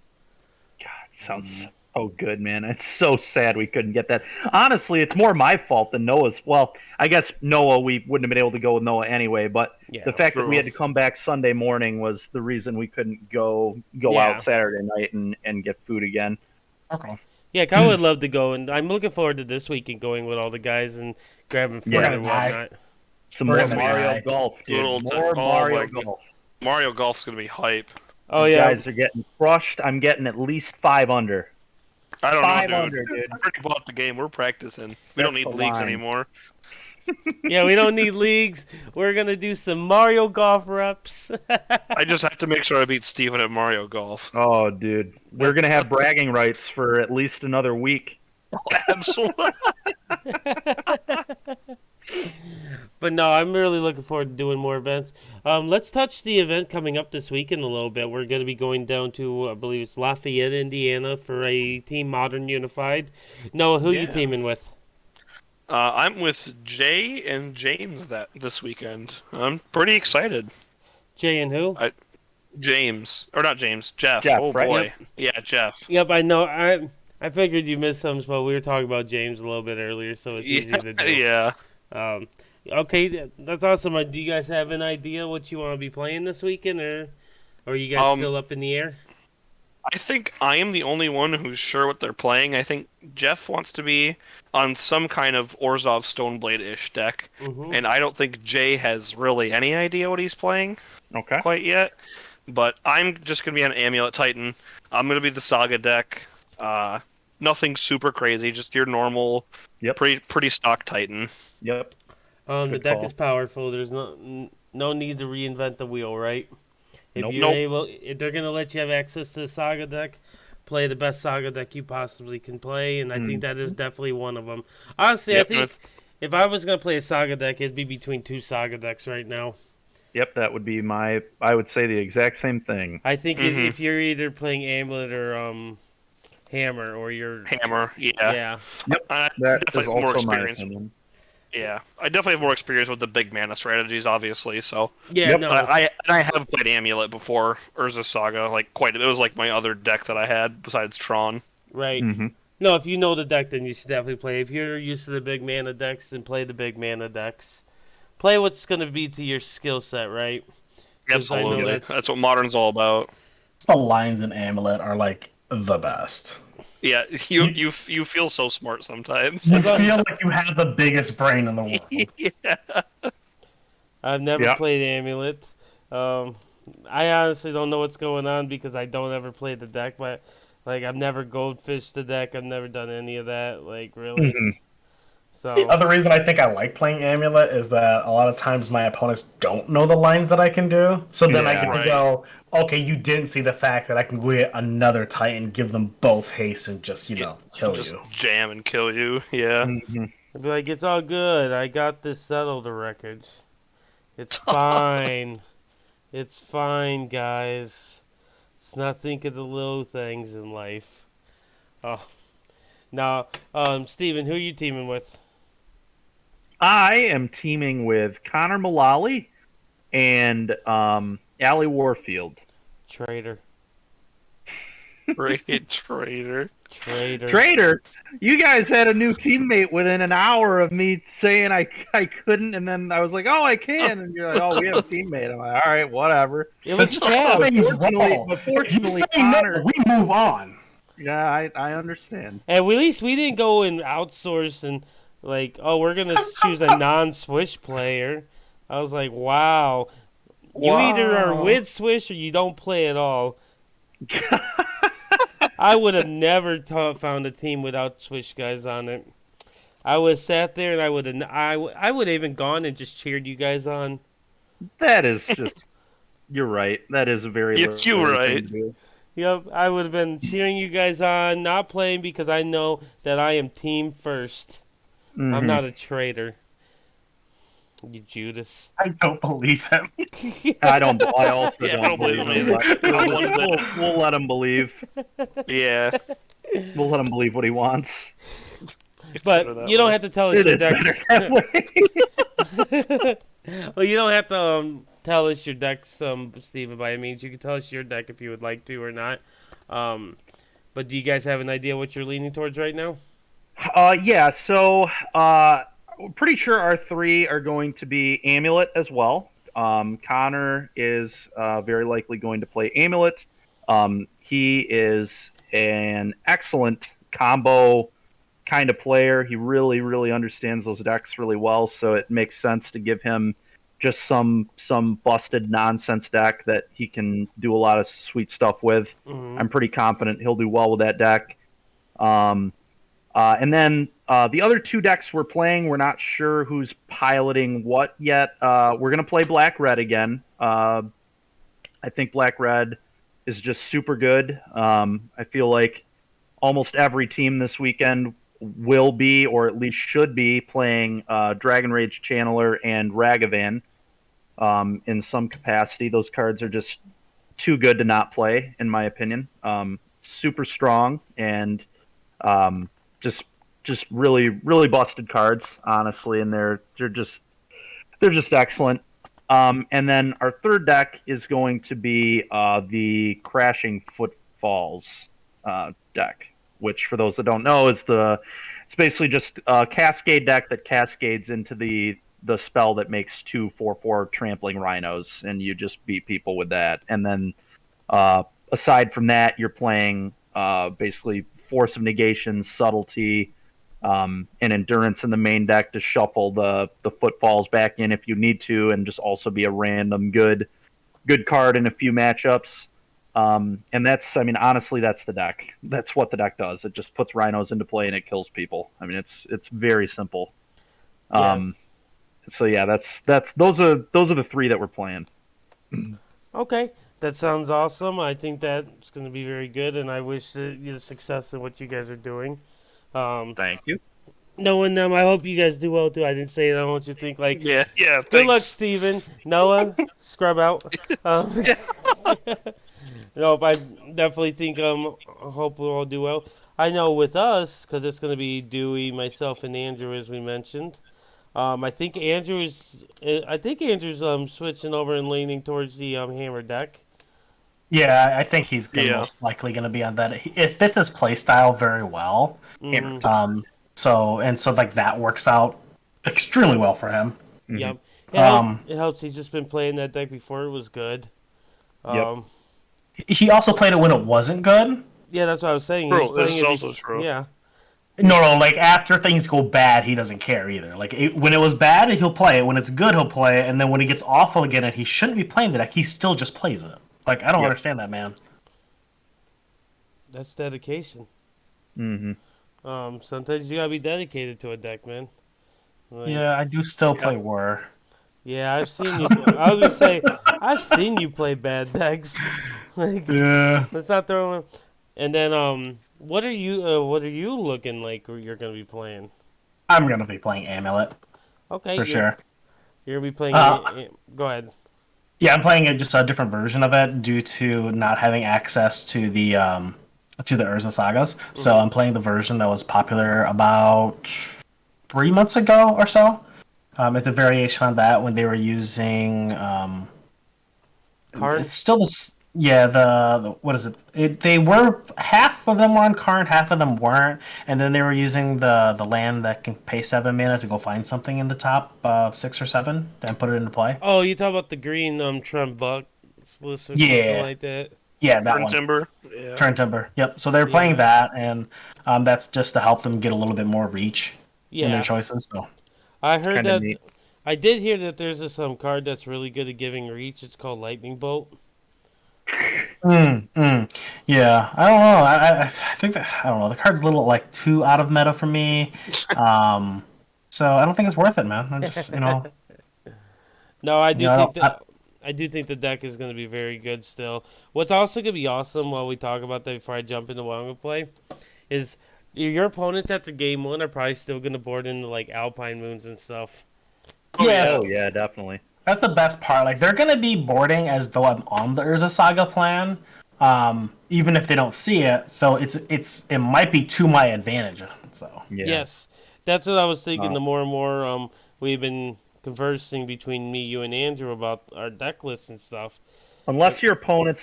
God, sounds so good, man. It's so sad we couldn't get that. Honestly, it's more my fault than Noah's. Well, I guess Noah, we wouldn't have been able to go with Noah anyway, but the fact that we had to come back Sunday morning was the reason we couldn't go out Saturday night and get food again. Okay. Yeah, I would love to go, and I'm looking forward to this weekend going with all the guys and grabbing food and whatnot. Some more Mario Golf, dude. More Mario Golf. Mario Golf's going to be hype. Oh, yeah. You guys are getting crushed. I'm getting at least 5 under. I don't 5 know, under, dude. dude. I already bought the game. We're practicing. We don't need leagues anymore. Yeah, we don't need leagues. We're going to do some Mario Golf reps. I just have to make sure I beat Steven at Mario Golf. Oh, dude. We're going to have bragging rights for at least another week. Absolutely. But no, I'm really looking forward to doing more events. Let's touch the event coming up this weekend a little bit. We're going to be going down to, I believe it's Lafayette, Indiana for a Team Modern Unified. Noah, who are you teaming with? I'm with Jay and James this weekend. I'm pretty excited. Jay and who? James. Or not James. Jeff. Jeff, oh, right? boy. Yep. Yeah, Jeff. Yep, I know. I figured you missed some, but we were talking about James a little bit earlier, so it's easy to do. Yeah. Okay, that's awesome. Do you guys have an idea what you want to be playing this weekend, or are you guys still up in the air? I think I am the only one who's sure what they're playing. I think Jeff wants to be on some kind of Orzhov Stoneblade-ish deck, and I don't think Jay has really any idea what he's playing quite yet. But I'm just gonna be an Amulet Titan. I'm gonna be the Saga deck. Nothing super crazy, just your normal, pretty stock Titan. Yep. The Good deck call. is powerful. There's no need to reinvent the wheel, right? If Nope. you're able, if they're gonna let you have access to the Saga deck, play the best Saga deck you possibly can play, and I think that is definitely one of them. Honestly, I think if I was gonna play a Saga deck, it'd be between two Saga decks right now. Yep, that would be I would say the exact same thing. I think if you're either playing Amulet or Hammer, or you're Hammer, yeah. Yep, I that definitely is have more also my experience. opinion. Yeah, I definitely have more experience with the big mana strategies, obviously. So yeah, no, I have played Amulet before Urza Saga, like quite. It was like my other deck that I had besides Tron. right. Mm-hmm. No, if you know the deck, then you should definitely play. If you're used to the big mana decks, then play the big mana decks. Play what's going to be to your skill set, right? 'Cause I know Absolutely, that's what Modern's all about. The lines in Amulet are like the best. Yeah, you feel so smart sometimes. You feel like you have the biggest brain in the world. Yeah. I've never played Amulet. I honestly don't know what's going on because I don't ever play the deck, but like I've never goldfished the deck. I've never done any of that. Like really. Mhm. So The other reason I think I like playing Amulet is that a lot of times my opponents don't know the lines that I can do. So then I get to go, okay, you didn't see the fact that I can go get another Titan, give them both haste, and just, kill just you. jam and kill you. Yeah. Mm-hmm. I'd be like, it's all good. I got this settled, the wreckage. It's fine. It's fine, guys. Let's not think of the little things in life. Oh. Now, Steven, who are you teaming with? I am teaming with Connor Mullally and Allie Warfield. Traitor. Traitor. Traitor, you guys had a new teammate within an hour of me saying I couldn't, and then I was like, oh, I can, and you're like, oh, we have a teammate. I'm like, all right, whatever. It was This Cap. thing's wrong. Unfortunately, You say Connor, no, we move on. yeah, I understand. And at least we didn't go and outsource and like, oh, we're gonna choose a non-Swish player. I was like, wow. You either are with Swish or you don't play at all. I would have never found a team without Swish guys on it. I would have sat there and I would have even gone and just cheered you guys on. That is just, you're right. That is a very You're right. Yep, I would have been cheering you guys on, not playing because I know that I am team first. Mm-hmm. I'm not a traitor. You Judas. I don't believe him. I also Yeah, don't believe him either. We'll let him believe. Yeah. We'll let him believe what he wants. But you don't have to tell us your decks. Well, you don't have to tell us your decks, Steven, by any means. You can tell us your deck if you would like to or not. But do you guys have an idea what you're leaning towards right now? Yeah, so we're pretty sure our three are going to be Amulet as well. Connor is very likely going to play Amulet. He is an excellent combo kind of player. He really, really understands those decks really well, so it makes sense to give him just some busted nonsense deck that he can do a lot of sweet stuff with. Mm-hmm. I'm pretty confident he'll do well with that deck. And then the other two decks we're playing, we're not sure who's piloting what yet. We're going to play Black-Red again. I think Black-Red is just super good. I feel like almost every team this weekend will be, or at least should be, playing Dragon Rage Channeler and Ragavan in some capacity. Those cards are just too good to not play, in my opinion. Super strong and just really, really busted cards, honestly, and they're just excellent. And then our third deck is going to be the Crashing Footfalls deck, which, for those that don't know, it's basically just a Cascade deck that cascades into the spell that makes 2 4/4 trampling rhinos, and you just beat people with that. And then aside from that, you're playing basically Force of Negation, Subtlety, and Endurance in the main deck to shuffle the footfalls back in if you need to, and just also be a random good good card in a few matchups. And that's, I mean, honestly, that's the deck. That's what the deck does. It just puts rhinos into play and it kills people. I mean, it's very simple. Yeah. So yeah, those are the three that we're playing. Okay, that sounds awesome. I think that's going to be very good, and I wish you success in what you guys are doing. Thank you. Knowing them, I hope you guys do well too. I didn't say it. I don't want you to think like, Yeah. good luck, Thanks. Steven. Noah, scrub out. No, I definitely think I hope we'll all do well. I know with us, because it's going to be Dewey, myself, and Andrew, as we mentioned. I think Andrew's switching over and leaning towards the hammer deck. Yeah, I think he's Yeah. most likely going to be on that. It fits his playstyle very well. Mhm. So like that works out extremely well for him. Yep. Um, It helps. He's just been playing that deck before it was good. Yep. He also played it when it wasn't good. Yeah, that's what I was saying. True, He's playing this is it also true. Yeah. No, like after things go bad, he doesn't care either. Like when it was bad, he'll play it. When it's good, he'll play it. And then when it gets awful again, and he shouldn't be playing the deck, he still just plays it. Like I don't Yep. understand that, man. That's dedication. Mm-hmm. Sometimes you gotta be dedicated to a deck, man. Like, Yeah, I do still play War. yeah, I've seen you. I was gonna say, I've seen you play bad decks. Like, Yeah. let's not throw in. And then, what are you looking like you're gonna be playing? I'm gonna be playing Amulet Okay, for sure. You're gonna be playing. Go ahead. Yeah, I'm playing just a different version of it due to not having access to the Urza sagas. So I'm playing the version that was popular about 3 months ago or so. It's a variation on that when they were using. Karn? It's still this. Yeah, the what is it? They were half of them were on Karn, half of them weren't, and then they were using the land that can pay 7 mana to go find something in the top 6 or 7 and put it into play. Oh, you talk about the green Trumbuck list or something Yeah. like that. Yeah, that Burn one. Timber. Yeah. Turn Timber. Yep. So they're playing that, and that's just to help them get a little bit more reach in Yeah, their choices. So I heard Kinda that. neat. I did hear that there's this card that's really good at giving reach. It's called Lightning Bolt. yeah, I don't know. I think that I don't know. The card's a little like too out of meta for me. So I don't think it's worth it, man. I'm just No, I do I think don't- that I do think the deck is going to be very good still. What's also going to be awesome while we talk about that before I jump into what I'm going to play is your opponents after game one are probably still going to board into like Alpine Moons and stuff. Yes, Oh yeah, definitely. that's the best part. Like they're gonna be boarding as though I'm on the Urza Saga plan, even if they don't see it. So it might be to my advantage. So Yeah. Yes, that's what I was thinking. Wow. The more and more we've been conversing between me, you, and Andrew about our deck lists and stuff. Unless your opponents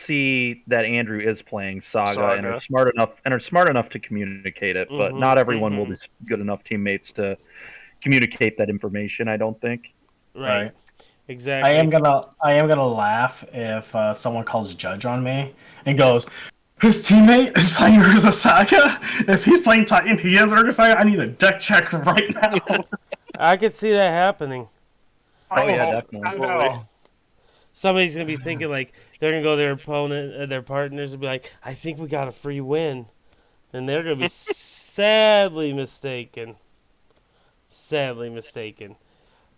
see that Andrew is playing Saga, and are smart enough to communicate it, but not everyone will be good enough teammates to communicate that information. I don't think. Right. Exactly. I am gonna laugh if someone calls Judge on me and goes, his teammate is playing Urza Saga. If he's playing Titan, he has Urza Saga. I need a deck check right now. I could see that happening. Oh yeah, definitely. Somebody's gonna be thinking like they're gonna go to their opponent, their partners, and be like, "I think we got a free win," and they're gonna be sadly mistaken. Sadly mistaken.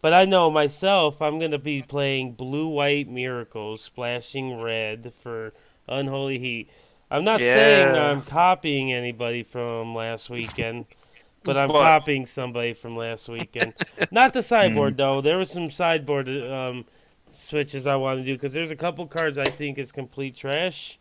But I know myself, I'm gonna be playing Blue-White Miracles, splashing red for Unholy Heat. I'm not saying I'm copying anybody from last weekend, but I'm copying somebody from last weekend. Not the sideboard though. There was some sideboard switches I want to do because there's a couple cards I think is complete trash.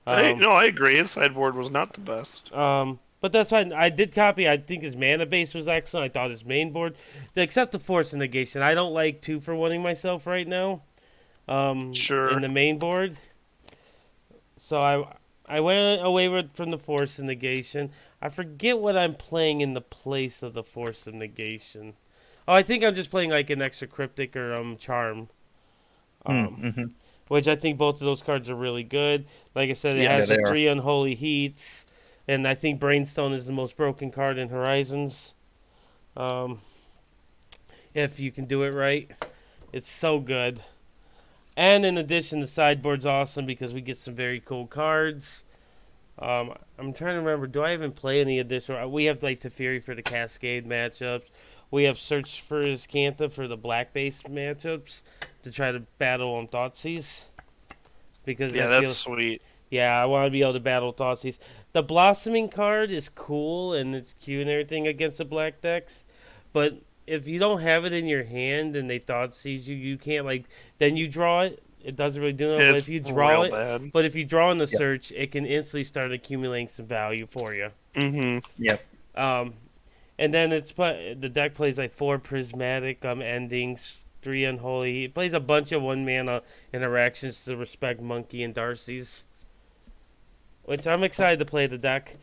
I agree. His sideboard was not the best. But that's fine. I did copy. I think his mana base was excellent. I thought his main board, except the Force Negation. I don't like 2-for-1ing myself right now. Sure. In the main board. So I went away from the Force Negation. I forget what I'm playing in the place of the Force Negation. Oh, I think I'm just playing like an extra Cryptic or Charm. Which I think both of those cards are really good. Like I said, it has the 3 Unholy Heats. And I think Brainstone is the most broken card in Horizons. If you can do it right. It's so good. And in addition, the sideboard's awesome because we get some very cool cards. I'm trying to remember. Do I even play any additional? We have like Teferi for the Cascade matchups. We have Search for Iskantha for the black-based matchups to try to battle on Thoughtseize. Because Yeah, I that's feel, sweet. yeah, I want to be able to battle Thoughtseize. The Blossoming card is cool and it's cute and everything against the black decks, but if you don't have it in your hand and they Thoughtseize you, you can't like. Then you draw it. It doesn't really do it. But It's if you draw real it, bad. but if you draw in the Yep. search, it can instantly start accumulating some value for you. Mm-hmm. Yep. And then the deck plays like 4 prismatic endings, 3 unholy. It plays a bunch of 1-mana interactions to respect Monkey and Darcy's, which I'm excited to play the deck.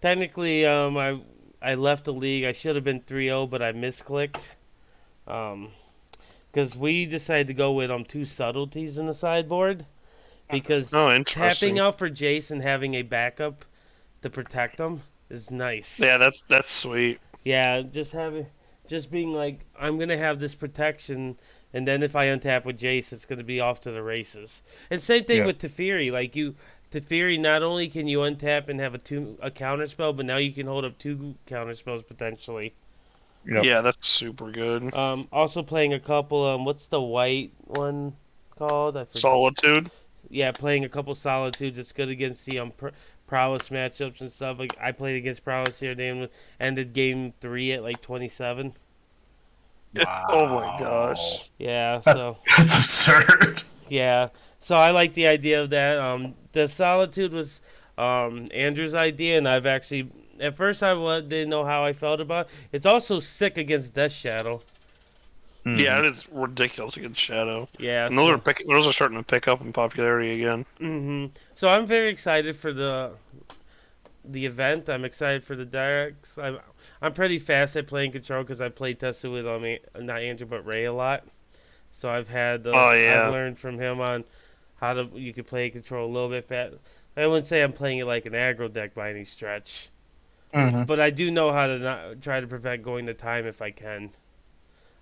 Technically I left the league. I should have been 3-0, but I misclicked. Because we decided to go with 2 subtleties in the sideboard. Because Oh, interesting. tapping out for Jace and having a backup to protect him is nice. Yeah, that's sweet. Yeah, just being like, I'm gonna have this protection, and then if I untap with Jace, it's gonna be off to the races. And same thing with Teferi. Teferi, not only can you untap and have a counter spell, but now you can hold up 2 counter spells potentially. Yep. Yeah, that's super good. Also playing a couple. What's the white one called? I forget. Solitude. Yeah, playing a couple Solitudes. It's good against the Prowess matchups and stuff. Like I played against Prowess here. They ended game 3 at like 27. Wow. Oh my gosh. Yeah, That's so absurd. yeah, so I like the idea of that. The Solitude was Andrew's idea, and I've actually at first didn't know how I felt about it. It's also sick against Death Shadow. Mhm. Yeah, it is ridiculous against Shadow. Yeah, And those are starting to pick up in popularity again. So I'm very excited for the event. I'm excited for the decks. I'm pretty fast at playing Control because I play tested with not Andrew but Ray a lot. So I've had I've learned from him on how you can play Control a little bit fast. I wouldn't say I'm playing it like an aggro deck by any stretch, but I do know how to not try to prevent going to time if I can.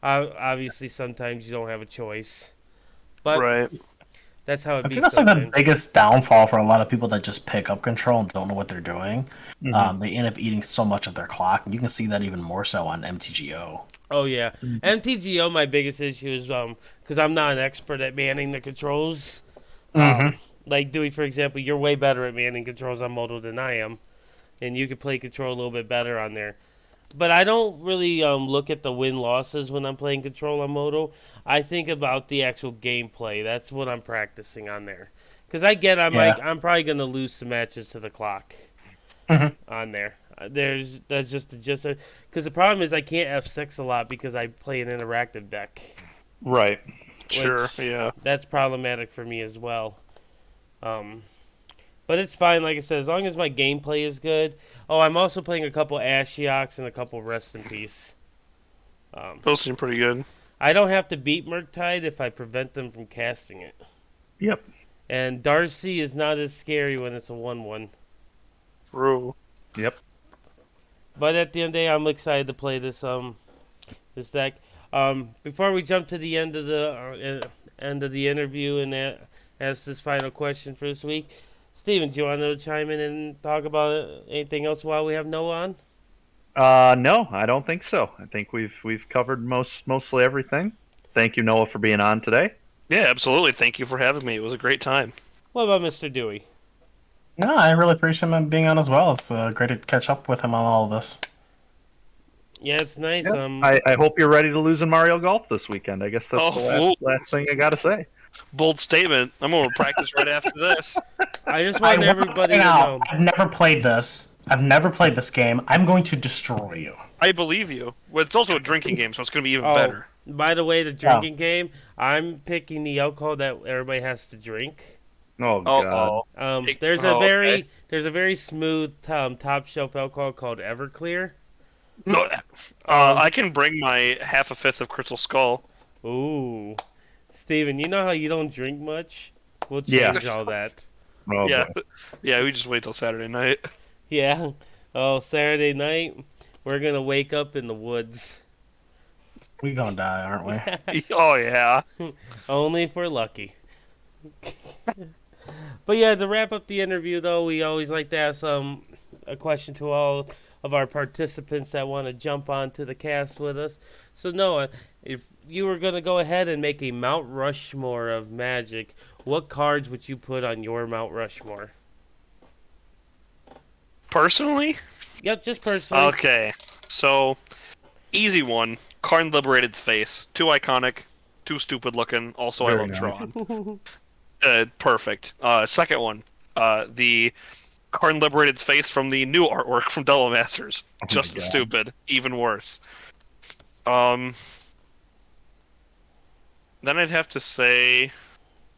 Obviously, sometimes you don't have a choice, but Right. that's how it I be think that's like sometimes. the biggest downfall for a lot of people that just pick up Control and don't know what they're doing. Mhm. They end up eating so much of their clock. You can see that even more so on MTGO. Oh yeah, MTGO. My biggest issue is because I'm not an expert at manning the controls. Like Dewey, for example, you're way better at manning controls on Moto than I am, and you could play Control a little bit better on there. But I don't really look at the win-losses when I'm playing Control on Moto. I think about the actual gameplay. That's what I'm practicing on there. Because I'm probably going to lose some matches to the clock on there. That's just the gist. Because the problem is I can't F6 a lot because I play an interactive deck. Right. Sure, yeah. That's problematic for me as well. But it's fine, like I said, as long as my gameplay is good. Oh, I'm also playing a couple Ashioks and a couple Rest in Peace. Those seem pretty good. I don't have to beat Murktide if I prevent them from casting it. Yep. And Darcy is not as scary when it's a 1/1. True. Yep. But at the end of the day, I'm excited to play this deck. Before we jump to the end of the interview and ask this final question for this week, Steven, do you want to chime in and talk about anything else while we have Noah on? No, I don't think so. I think we've covered mostly everything. Thank you, Noah, for being on today. Yeah, absolutely. Thank you for having me. It was a great time. What about Mr. Dewey? No, I really appreciate him being on as well. It's great to catch up with him on all of this. Yeah, it's nice. Yeah. I hope you're ready to lose in Mario Golf this weekend. I guess that's the last thing I gotta say. Bold statement. I'm going to practice right after this. I just want everybody to know. I've never played this. I've never played this game. I'm going to destroy you. I believe you. Well, it's also a drinking game, so it's going to be even better. By the way, the drinking game, I'm picking the alcohol that everybody has to drink. Oh God. There's a very smooth top shelf alcohol called Everclear. No, I can bring my half a fifth of Crystal Skull. Ooh. Steven, you know how you don't drink much? We'll change all that. Oh, Yeah, boy. yeah. We just wait till Saturday night. Yeah. Oh, Saturday night, we're going to wake up in the woods. We gonna die, aren't we? Oh yeah. Only if we're lucky. But yeah, to wrap up the interview, though, we always like to ask a question to all of our participants that want to jump onto the cast with us. So Noah, if you were going to go ahead and make a Mount Rushmore of Magic, what cards would you put on your Mount Rushmore? Personally? Yep, just personally. Okay. So, easy one. Karn Liberated's face. Too iconic. Too stupid looking. Also, Very I love nice. Tron. Perfect. Second one. The Karn Liberated's face from the new artwork from Devil Masters. Oh Just my as God. stupid. Even worse. Then I'd have to say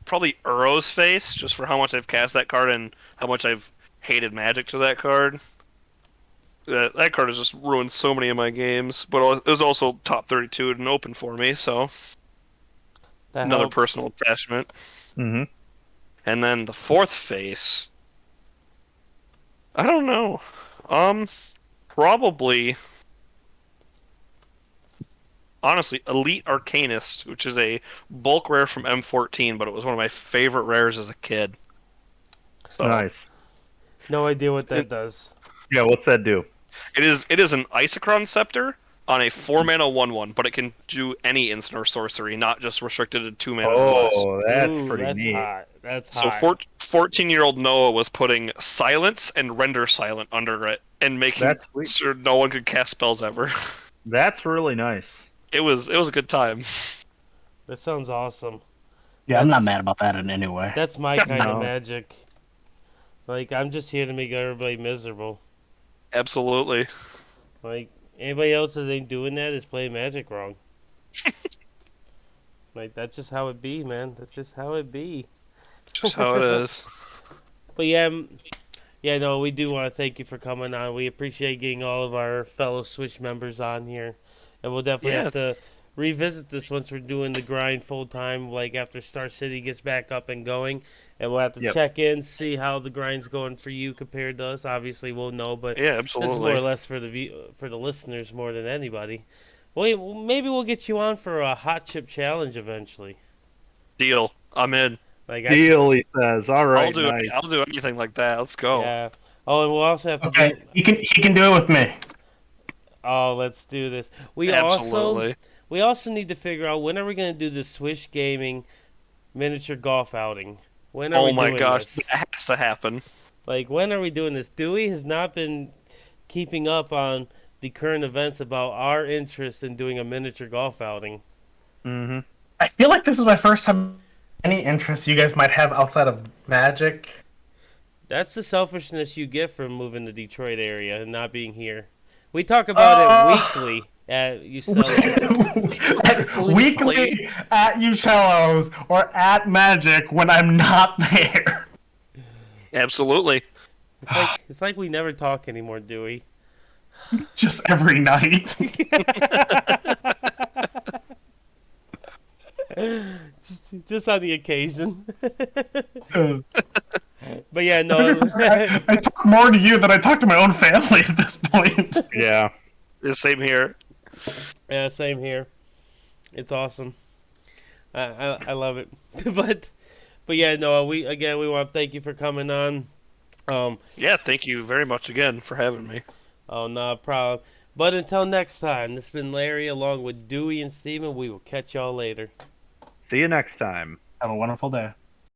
probably Uro's face, just for how much I've cast that card and how much I've hated Magic to that card. That card has just ruined so many of my games, but it was also top 32 and open for me, so That another helps. personal attachment. Mm-hmm. And then the fourth face, I don't know. Probably, honestly, Elite Arcanist, which is a bulk rare from M14, but it was one of my favorite rares as a kid. So Nice. No idea what that does. Yeah, what's that do? It is an Isochron Scepter on a 4-mana 1/1, but it can do any instant or sorcery, not just restricted to 2 mana or less. Oh, that's Ooh, pretty that's neat. hot. That's So hot. 14-year-old Noah was putting Silence and Render Silent under it, and making That's sweet. sure no one could cast spells ever. That's really nice. It was a good time. That sounds awesome. Yeah, I'm That's- not mad about that in any way. That's my kind of No. magic. Like, I'm just here to make everybody miserable. Absolutely. Like, anybody else that ain't doing that is playing Magic wrong. Like, that's just how it be, man. That's just how it be. Just how it is. But yeah, no, we do want to thank you for coming on. We appreciate getting all of our fellow Swish members on here. And we'll definitely have to revisit this once we're doing the grind full time, like after Star City gets back up and going. And we'll have to Yep. check in, see how the grind's going for you compared to us. Obviously, we'll know, but Yeah, this is more or absolutely. less for the listeners more than anybody. Well, maybe we'll get you on for a hot chip challenge eventually. Deal. I'm in. Like Deal, he says. All right, nice. I'll do anything like that. Let's go. Yeah. Oh, and we'll also have to Okay, do. he can do it with me. Oh, let's do this. Absolutely. We also need to figure out when are we going to do the Swish Gaming miniature golf outing. When are Oh we my doing gosh, this? that has to happen. Like, when are we doing this? Dewey has not been keeping up on the current events about our interest in doing a miniature golf outing. Mm-hmm. I feel like this is my first time. Any interest you guys might have outside of Magic? That's the selfishness you get from moving to Detroit area and not being here. We talk about it weekly at Ucello's. Weekly at Ucello's or at Magic when I'm not there. Absolutely. It's like we never talk anymore, Dewey. Just every night. just on the occasion. But yeah, no. I talk more to you than I talk to my own family at this point. Yeah. The same here. Yeah, same here. It's awesome. I love it. but yeah, no. We want to thank you for coming on. Yeah, thank you very much again for having me. Oh, no problem. But until next time, this has been Larry along with Dewey and Steven. We will catch y'all later. See you next time. Have a wonderful day.